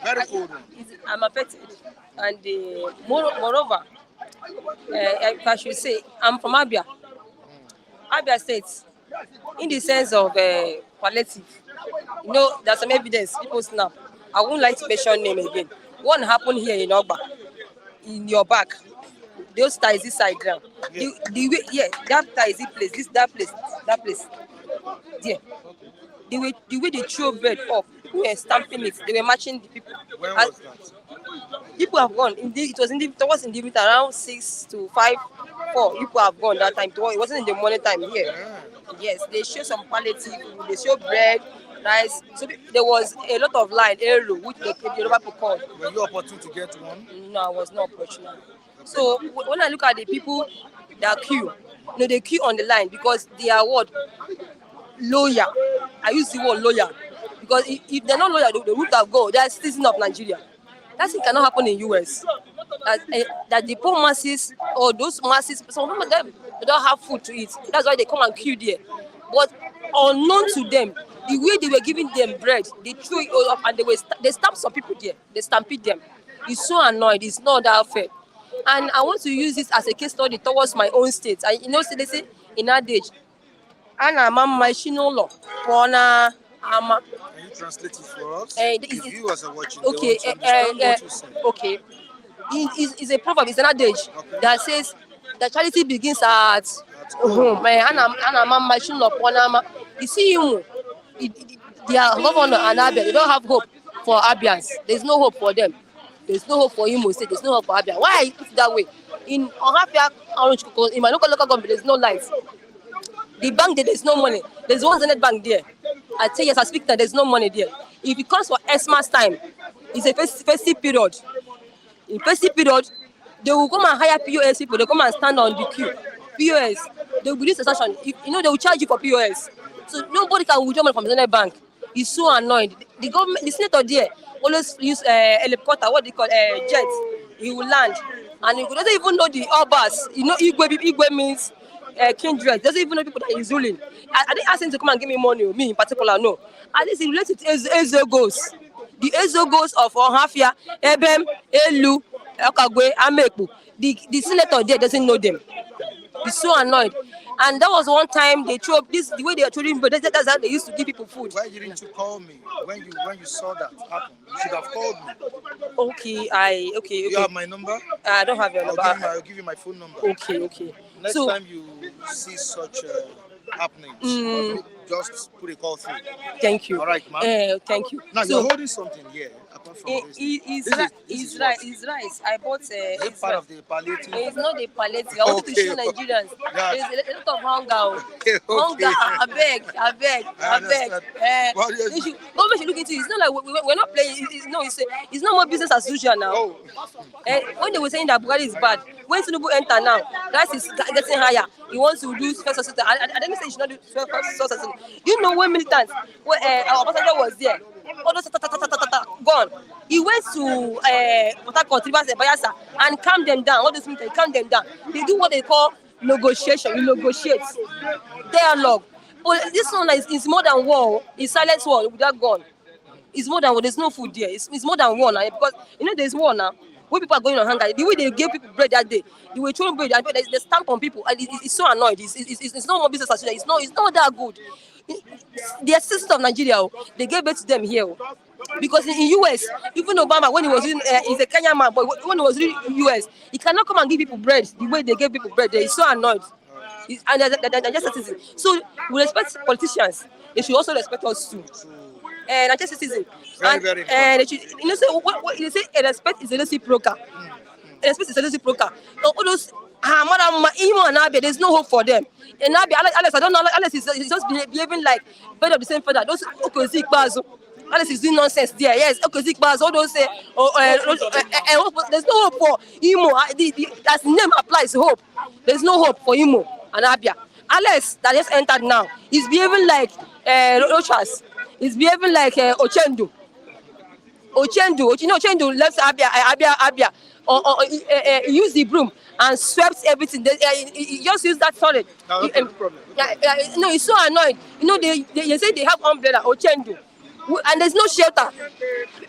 Speaker 1: Very cold one.
Speaker 8: I'm affected, and moreover, if I should say, I'm from Abia State. In the sense of palliative, there's some evidence. People snap. I wouldn't like to mention name again. One happened here in Ogba, in your back. Those ties this side ground. The way, that tie is this place, that place. There. The way they throw bread up, people were stamping it. They were matching the people.
Speaker 1: When was that?
Speaker 8: People have gone. It was in the evening around 6 to 5, 4. People have gone that time. It wasn't in the morning time here. Yes, they show some palliative. They show bread, rice. So there was a lot of line, which the Yoruba people called.
Speaker 1: Were you opportune to get one?
Speaker 8: No, I was not opportune. So when I look at the people that queue, they queue on the line because they are what? Loyal. I use the word loyal because if they're not loyal, they would have gone. They are citizens of Nigeria. That thing cannot happen in US. That the poor masses or those masses, some of them they don't have food to eat. That's why they come and queue there. But unknown to them, the way they were giving them bread, they threw it all up and they stamped some people there. They stampede them. It's so annoying. It's not that fair. And I want to use this as a case study towards my own state. They say in that age, Anna Mama Shinolo, Pona Ama.
Speaker 1: Can you translate it for us?
Speaker 8: The
Speaker 1: viewers are watching.
Speaker 8: Okay, okay. It's a proverb. It's an adage that says that charity begins at home. Anna Mama Shinolo, Pona Ama. You see him. They are governor and Abia. They don't have hope for Abians. There's no hope for them. There's no hope for Imo State. There's no hope for Abia. Why is it that way? In Ohafia, Orange, in my local government, there's no lights. The bank there's no money. There's one Zenith bank there. I tell you, as I speak now, there's no money there. If it comes for Xmas time, it's a festive period. In festive period, they will come and hire POS people. They come and stand on the queue. POS, they will release a session. They will charge you for POS. So nobody can withdraw money from the Central Bank. It's so annoying. The government, the senator there, always use helicopter, what they call jet. He will land, and he doesn't even know the Obas. Igwe means kindred. Doesn't even know people that he's ruling. I didn't ask him to come and give me money. Me in particular, no. At least he relates to Ezo goes. The Ezo goes of Ohafia, Ebem, Elu, Okagwe, Amekbu. The senator there doesn't know them. He's so annoyed. And that was one time they threw up this, the way they are throwing, but that's how they used to give people food.
Speaker 1: Why didn't you call me when you saw that happen? You should have called me.
Speaker 8: Okay.
Speaker 1: You have my number?
Speaker 8: I don't have your number.
Speaker 1: I'll give you my phone number.
Speaker 8: Okay.
Speaker 1: Next time you see such happenings, just put a call through.
Speaker 8: Thank you.
Speaker 1: All right, ma'am.
Speaker 8: Thank you.
Speaker 1: Now you're holding something here apart from this.
Speaker 8: It's rice. I bought.
Speaker 1: It's part of the palliative.
Speaker 8: It's not the palliative. I want to show Nigerians.
Speaker 1: Yeah.
Speaker 8: There's a lot of hunger.
Speaker 1: Okay.
Speaker 8: Hunger. I beg. Government should look into it. It's not like we're not playing. It's not more business as usual now.
Speaker 1: Oh.
Speaker 8: When they were saying that Bugatti is bad, when Tinubu enter now, rice is getting higher. He wants to do first subsidy. I didn't say he should not do first subsidy. You know when militants, when our Obasanjo was there, all those gone. He went to Port Harcourt, Rivers, Bayelsa, and calm them down. All those militants, calm them down. They do what they call negotiation. You negotiate. Dialogue. But this one is more than war. It's silent war without gun. It's more than war. There's no food there. It's more than war now, because there's war now. When people are going on hunger, the way they gave people bread that day, they were throwing bread, and they stamp on people, and it's so annoyed. It's not more business as usual. It's not that good. The citizens of Nigeria, they gave it to them here, because in US, even Obama, when he was in, he's a Kenyan man, but when he was in US, he cannot come and give people bread the way they gave people bread. He's so annoyed, and they're just citizens. So we respect politicians. They should also respect us too. And I'm just a citizen.
Speaker 1: Very
Speaker 8: and they should, what they say, a respect is a reciprocal. A respect is a reciprocal. All those Imo and Abia, there's no hope for them. And Abia, Alex, I don't know, Alex is just behaving like bird of the same feather. Those Okozik Bazo, Alex is doing nonsense there. Yes, Okozik Bazo, all those say, there's no hope for Imo. As the name applies, hope. There's no hope for Imo and Abia. Alex, that just entered now, he's behaving like Rochas. He's behaving like Ochendu. Ochendu left Abia. He used the broom and swept everything. He just used that solid.
Speaker 1: No problem.
Speaker 8: No, he's so annoyed. They say they have umbrella, Ochendu, and there's no shelter.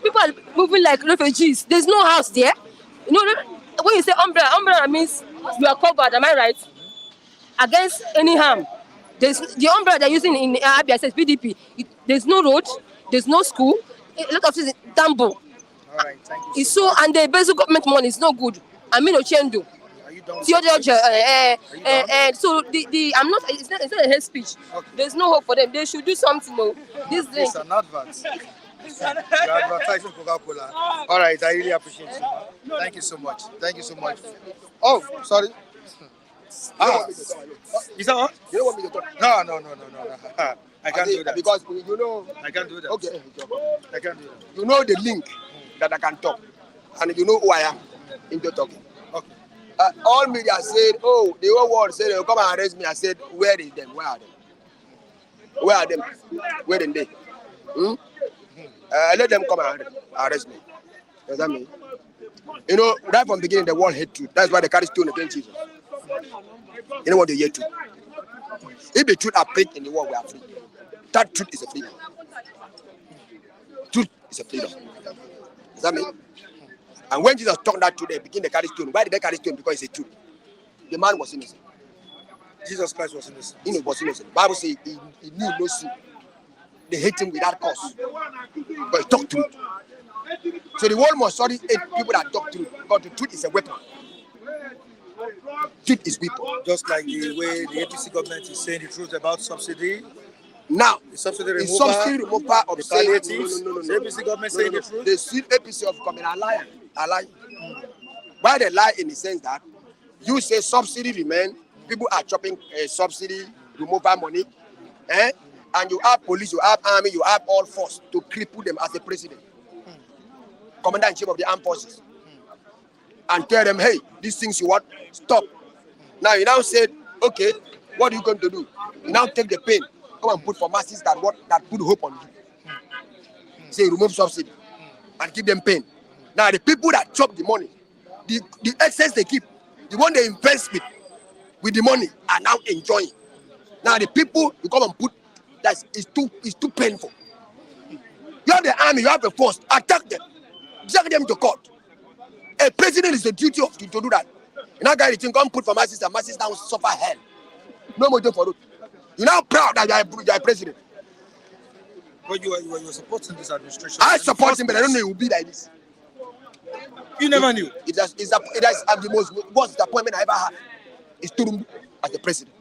Speaker 8: People are moving like refugees. There's no house there. When you say umbrella means you are covered. Am I right? Against any harm. There's the umbrella they're using in Abia says PDP. There's no road, there's no school, a lot of things, Dambo.
Speaker 1: All right, thank you.
Speaker 8: It's so, and the basic government money is no good. I mean, Ochendu.
Speaker 1: Are you done?
Speaker 8: So I'm not. It's not a hate speech.
Speaker 1: Okay.
Speaker 8: There's no hope for them. They should do something. This drink.
Speaker 1: It's an advert. You're advertising Coca-Cola. All right, I really appreciate you. Thank you so much. Oh, sorry. Is that what?
Speaker 6: You don't want me to talk?
Speaker 1: No. I can't do that.
Speaker 6: Because
Speaker 1: I can't do that.
Speaker 6: Okay.
Speaker 1: I can't do that.
Speaker 6: You know the link that I can talk, and you know who I am into talking.
Speaker 1: Okay.
Speaker 6: All media said, the whole world said, they'll come and arrest me. I said, where is them? Where are them? Where are they? Let them come and arrest me. Does that mean? Right from the beginning, the world hate truth. That's why they carry stone against Jesus. You know what they hate truth? If the truth are preached in the world, we are free. That truth is a freedom. Truth is a freedom. Does that mean? And when Jesus talked that truth, they begin to carry stone. Why did they carry stone? Because it's a truth. The man was innocent.
Speaker 1: Jesus Christ was innocent.
Speaker 6: He was innocent. The Bible says he knew no sin. They hate him without cause. But he talked truth. So the world must sorry hate people that talk truth. Because the truth is a weapon. Truth is weapon.
Speaker 1: Just like the way the APC government is saying the truth about subsidy.
Speaker 6: Now,
Speaker 1: the subsidy
Speaker 6: remover of
Speaker 1: the
Speaker 6: saying
Speaker 1: palliatives.
Speaker 6: No.
Speaker 1: The APC government saying the truth.
Speaker 6: They see APC of coming a lie. Why they lie in the sense that you say subsidy remain, people are chopping subsidy removal money, and
Speaker 9: and you have police, you have army, you have all force to cripple them as a president, commander-in-chief of the armed forces, and tell them, hey, these things you want, stop. Now you now said, okay, what are you going to do? You now take the pain, come and put for masses that put hope on you. Say remove subsidy and give them pain. Now the people that chop the money, the excess they keep, the one they invest with the money are now enjoying. Now the people you come and put that is too painful. You have the army, you have the force, attack them, drag them to court. A president is the duty of to do that. You now guys think come put for masses and masses now suffer hell. No more job for it. You're now proud that you are president.
Speaker 1: But you were supporting this administration.
Speaker 9: I support him, but I don't know it will be like this.
Speaker 1: You never knew.
Speaker 9: It has the most worst disappointment I ever had. Is Tinubu as the president.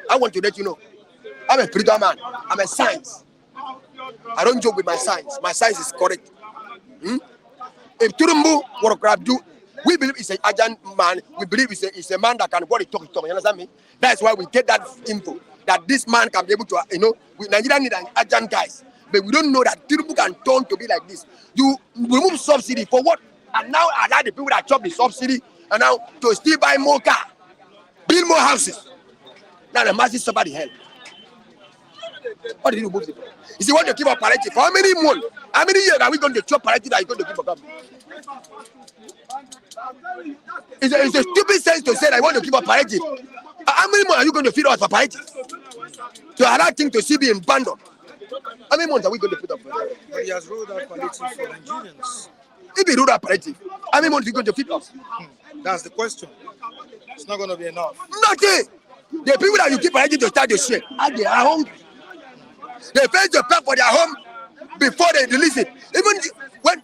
Speaker 9: I want to let you know, I'm a spiritual man. I'm a science. I don't joke with my science. My science is correct. If Tinubu would do, we believe he's an agent man. We believe he's a man that can what he talk. You understand me? That's why we get that info that this man can be able to, Nigeria need an agent guys, but we don't know that Tinubu can turn to be like this. You remove subsidy for what? And now allow the people that chop the subsidy and now to still buy more car, build more houses. Now the masses suffer the hell. What did you remove it for? You see, want to keep up parity for how many months? How many years are we going to chop parity that you're going to keep up? It's a stupid sense to say that I want to keep up parity. How many months are you going to feed us for parity? To allow things to see be abandoned. How many months are we going to put up for that?
Speaker 1: But he has rolled out palliative for Nigerians.
Speaker 9: If he rolled out palliative, how many months are you going to feed us?
Speaker 1: That's the question. It's not going to be enough.
Speaker 9: Nothing. The people that you keep palliative to start the shit, they are hungry. They face the pack for their home before they release it. Even when,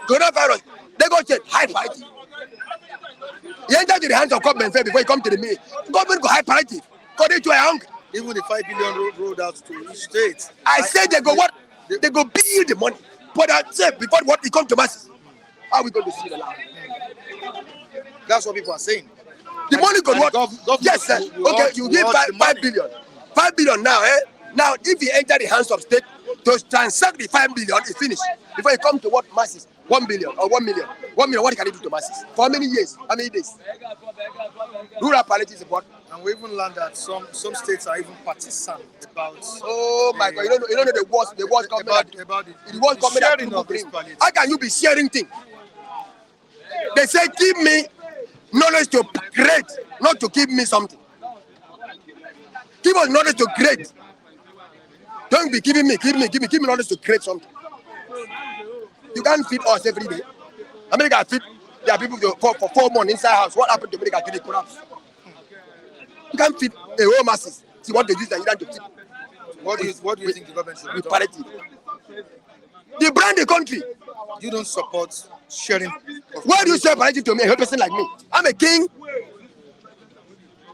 Speaker 9: coronavirus, they go check high palliative. You enter to the hands of government before you come to the meeting. Government go high palliative. Because they too are hungry.
Speaker 1: Even the 5 billion rolled out to each state.
Speaker 9: I said they go what? They go build the money. But I said before what it come to masses. How are we going to see the land?
Speaker 1: That's what people are saying.
Speaker 9: The money goes what? Yes, sir. Okay, you give 5 billion. 5 billion now, eh? Now, if you enter the hands of state to transact the 5 billion, it's finished. Before you come to what masses? 1 billion or 1 million. 1 million, what can it do to masses? For how many years? How many days? Rural palliative support.
Speaker 1: And we even learned that some states are even partisan about.
Speaker 9: Oh my God! You don't know the worst government
Speaker 1: about
Speaker 9: the worst government
Speaker 1: sharing of this palliative.
Speaker 9: How can you be sharing things? They say give me knowledge to create, not to give me something. Give us knowledge to create. Don't be giving me knowledge to create something. You can't feed us every day. America feed their people for 4 months inside house. What happened to America? Did it collapse? You can't feed the whole masses. See what they use and you don't to feed.
Speaker 1: What do you think the government should do?
Speaker 9: With palliative. They brand the country.
Speaker 1: You don't support sharing.
Speaker 9: Why do you say palliative to me, a person like me? I'm a king.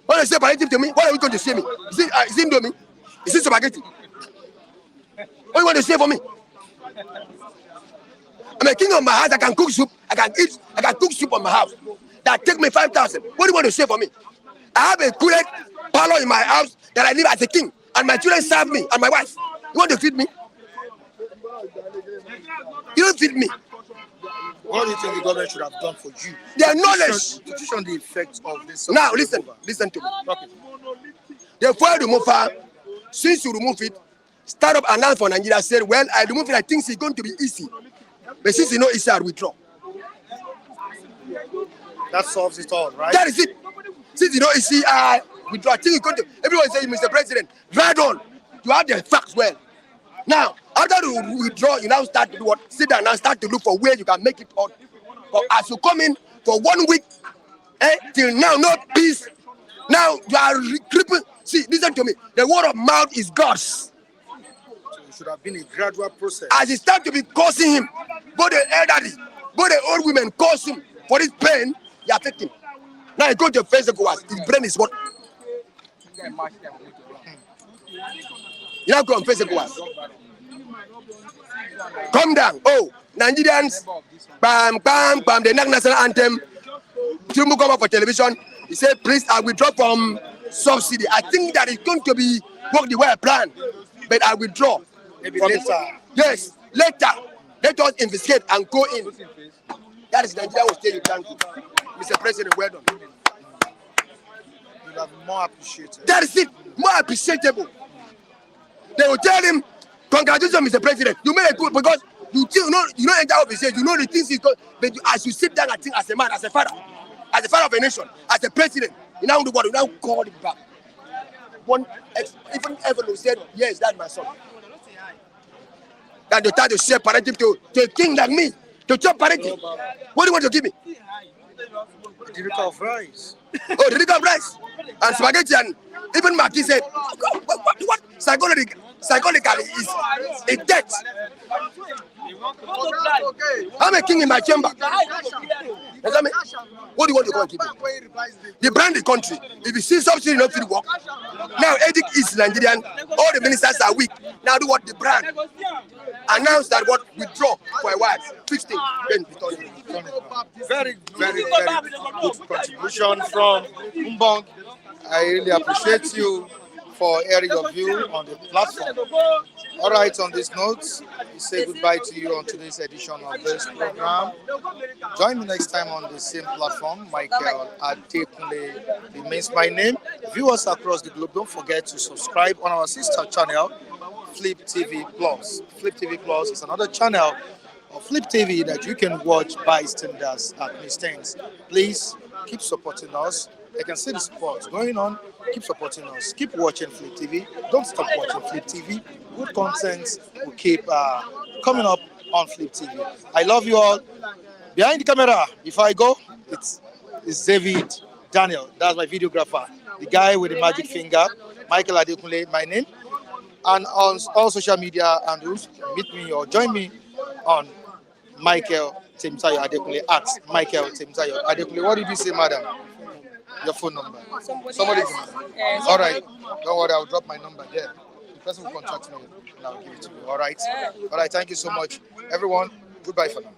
Speaker 9: When you say palliative to me, what are you going to say me? Is it Indomie? Is it spaghetti? What do you want to say for me? I'm a king of my house. I can cook soup. I can cook soup on my house. That take me 5,000. What do you want to say for me? I have a great parlor in my house that I live as a king, and my children serve me, and my wife. You want to feed me? You don't feed me.
Speaker 1: What do you think the government should have done for you?
Speaker 9: Their knowledge.
Speaker 1: To teach on the effects of this.
Speaker 9: Now listen to me.
Speaker 1: Okay.
Speaker 9: The fuel remover, since you remove it, startup announced for Nigeria said, well, I remove it. I think it's going to be easy. But since you know easy, I'll withdraw.
Speaker 1: That solves it all, right?
Speaker 9: That is it. Since you know easy, I withdraw. I think you're going to. Everyone saying, Mr. President, right on. You have the facts well. Now, after you withdraw, you now start to do what? Sit down and start to look for where you can make it on. But as you come in for 1 week, till now, no peace. Now you are crippling. See, listen to me. The word of mouth is God's.
Speaker 1: So it should have been a gradual process.
Speaker 9: As it start to be causing him, both the elderly, both the old women cause him for this pain, you affect him. Now he go to Facebook, his brain is what? You now go on Facebook. Come down. Oh, Nigerians, bam, bam, bam, the national anthem. Tinubu come up for television. He said, please, I withdraw from subsidy. I think that it's going to be work the way I plan, but I withdraw.
Speaker 1: Maybe
Speaker 9: from
Speaker 1: later.
Speaker 9: it. Yes, later. Let us investigate and go in. That is Nigeria will tell you thank you. Mr. President, well done.
Speaker 1: You have more appreciated.
Speaker 9: That is it. More appreciable. They will tell him, congratulations, Mr. President. You made a good because you know enter office, you know the things he got, but as you sit down and think as a man, as a father of a nation, as a president, you now do what? You now call it back. Even Evelyn said, yes, that's my son. That they try to share parenting to a king like me, to chop parenting. What do you want to give me?
Speaker 1: The liquor of rice.
Speaker 9: Oh, the liquor of rice and spaghetti, and even Maki said, what? Psychologically is a debt. I'm a king in my chamber. What do you want to go and give me? They brand the country. If you see subsidy not free work, now Edic is Nigerian, all the ministers are weak. Now do what the brand announce that what withdraw for a while, 15, then return it.
Speaker 1: Very good contribution from Mbong. I really appreciate you for airing your view on the platform. All right, on this note, we say goodbye to you on today's edition of this program. Join me next time on the same platform. Michael Adekunle remains my name. Viewers across the globe, don't forget to subscribe on our sister channel, Flip TV Plus. Flip TV Plus is another channel of Flip TV that you can watch bystanders at distance. Please keep supporting us. I can see the support going on. Keep supporting us. Keep watching Flip TV. Don't stop watching Flip TV. Good content will keep coming up on Flip TV. I love you all. Behind the camera, before I go, it's David Daniel. That's my videographer. The guy with the magic finger. Michael Adekunle, my name. And on all social media handles, meet me or join me on Michael Temtayo Adekunle at Michael Temtayo Adekunle. What did you say, madam? Your phone number. Somebody. All right. Don't worry, I'll drop my number there. The person will contact me and I'll give it to you. All right. All right. Thank you so much, everyone. Goodbye for now.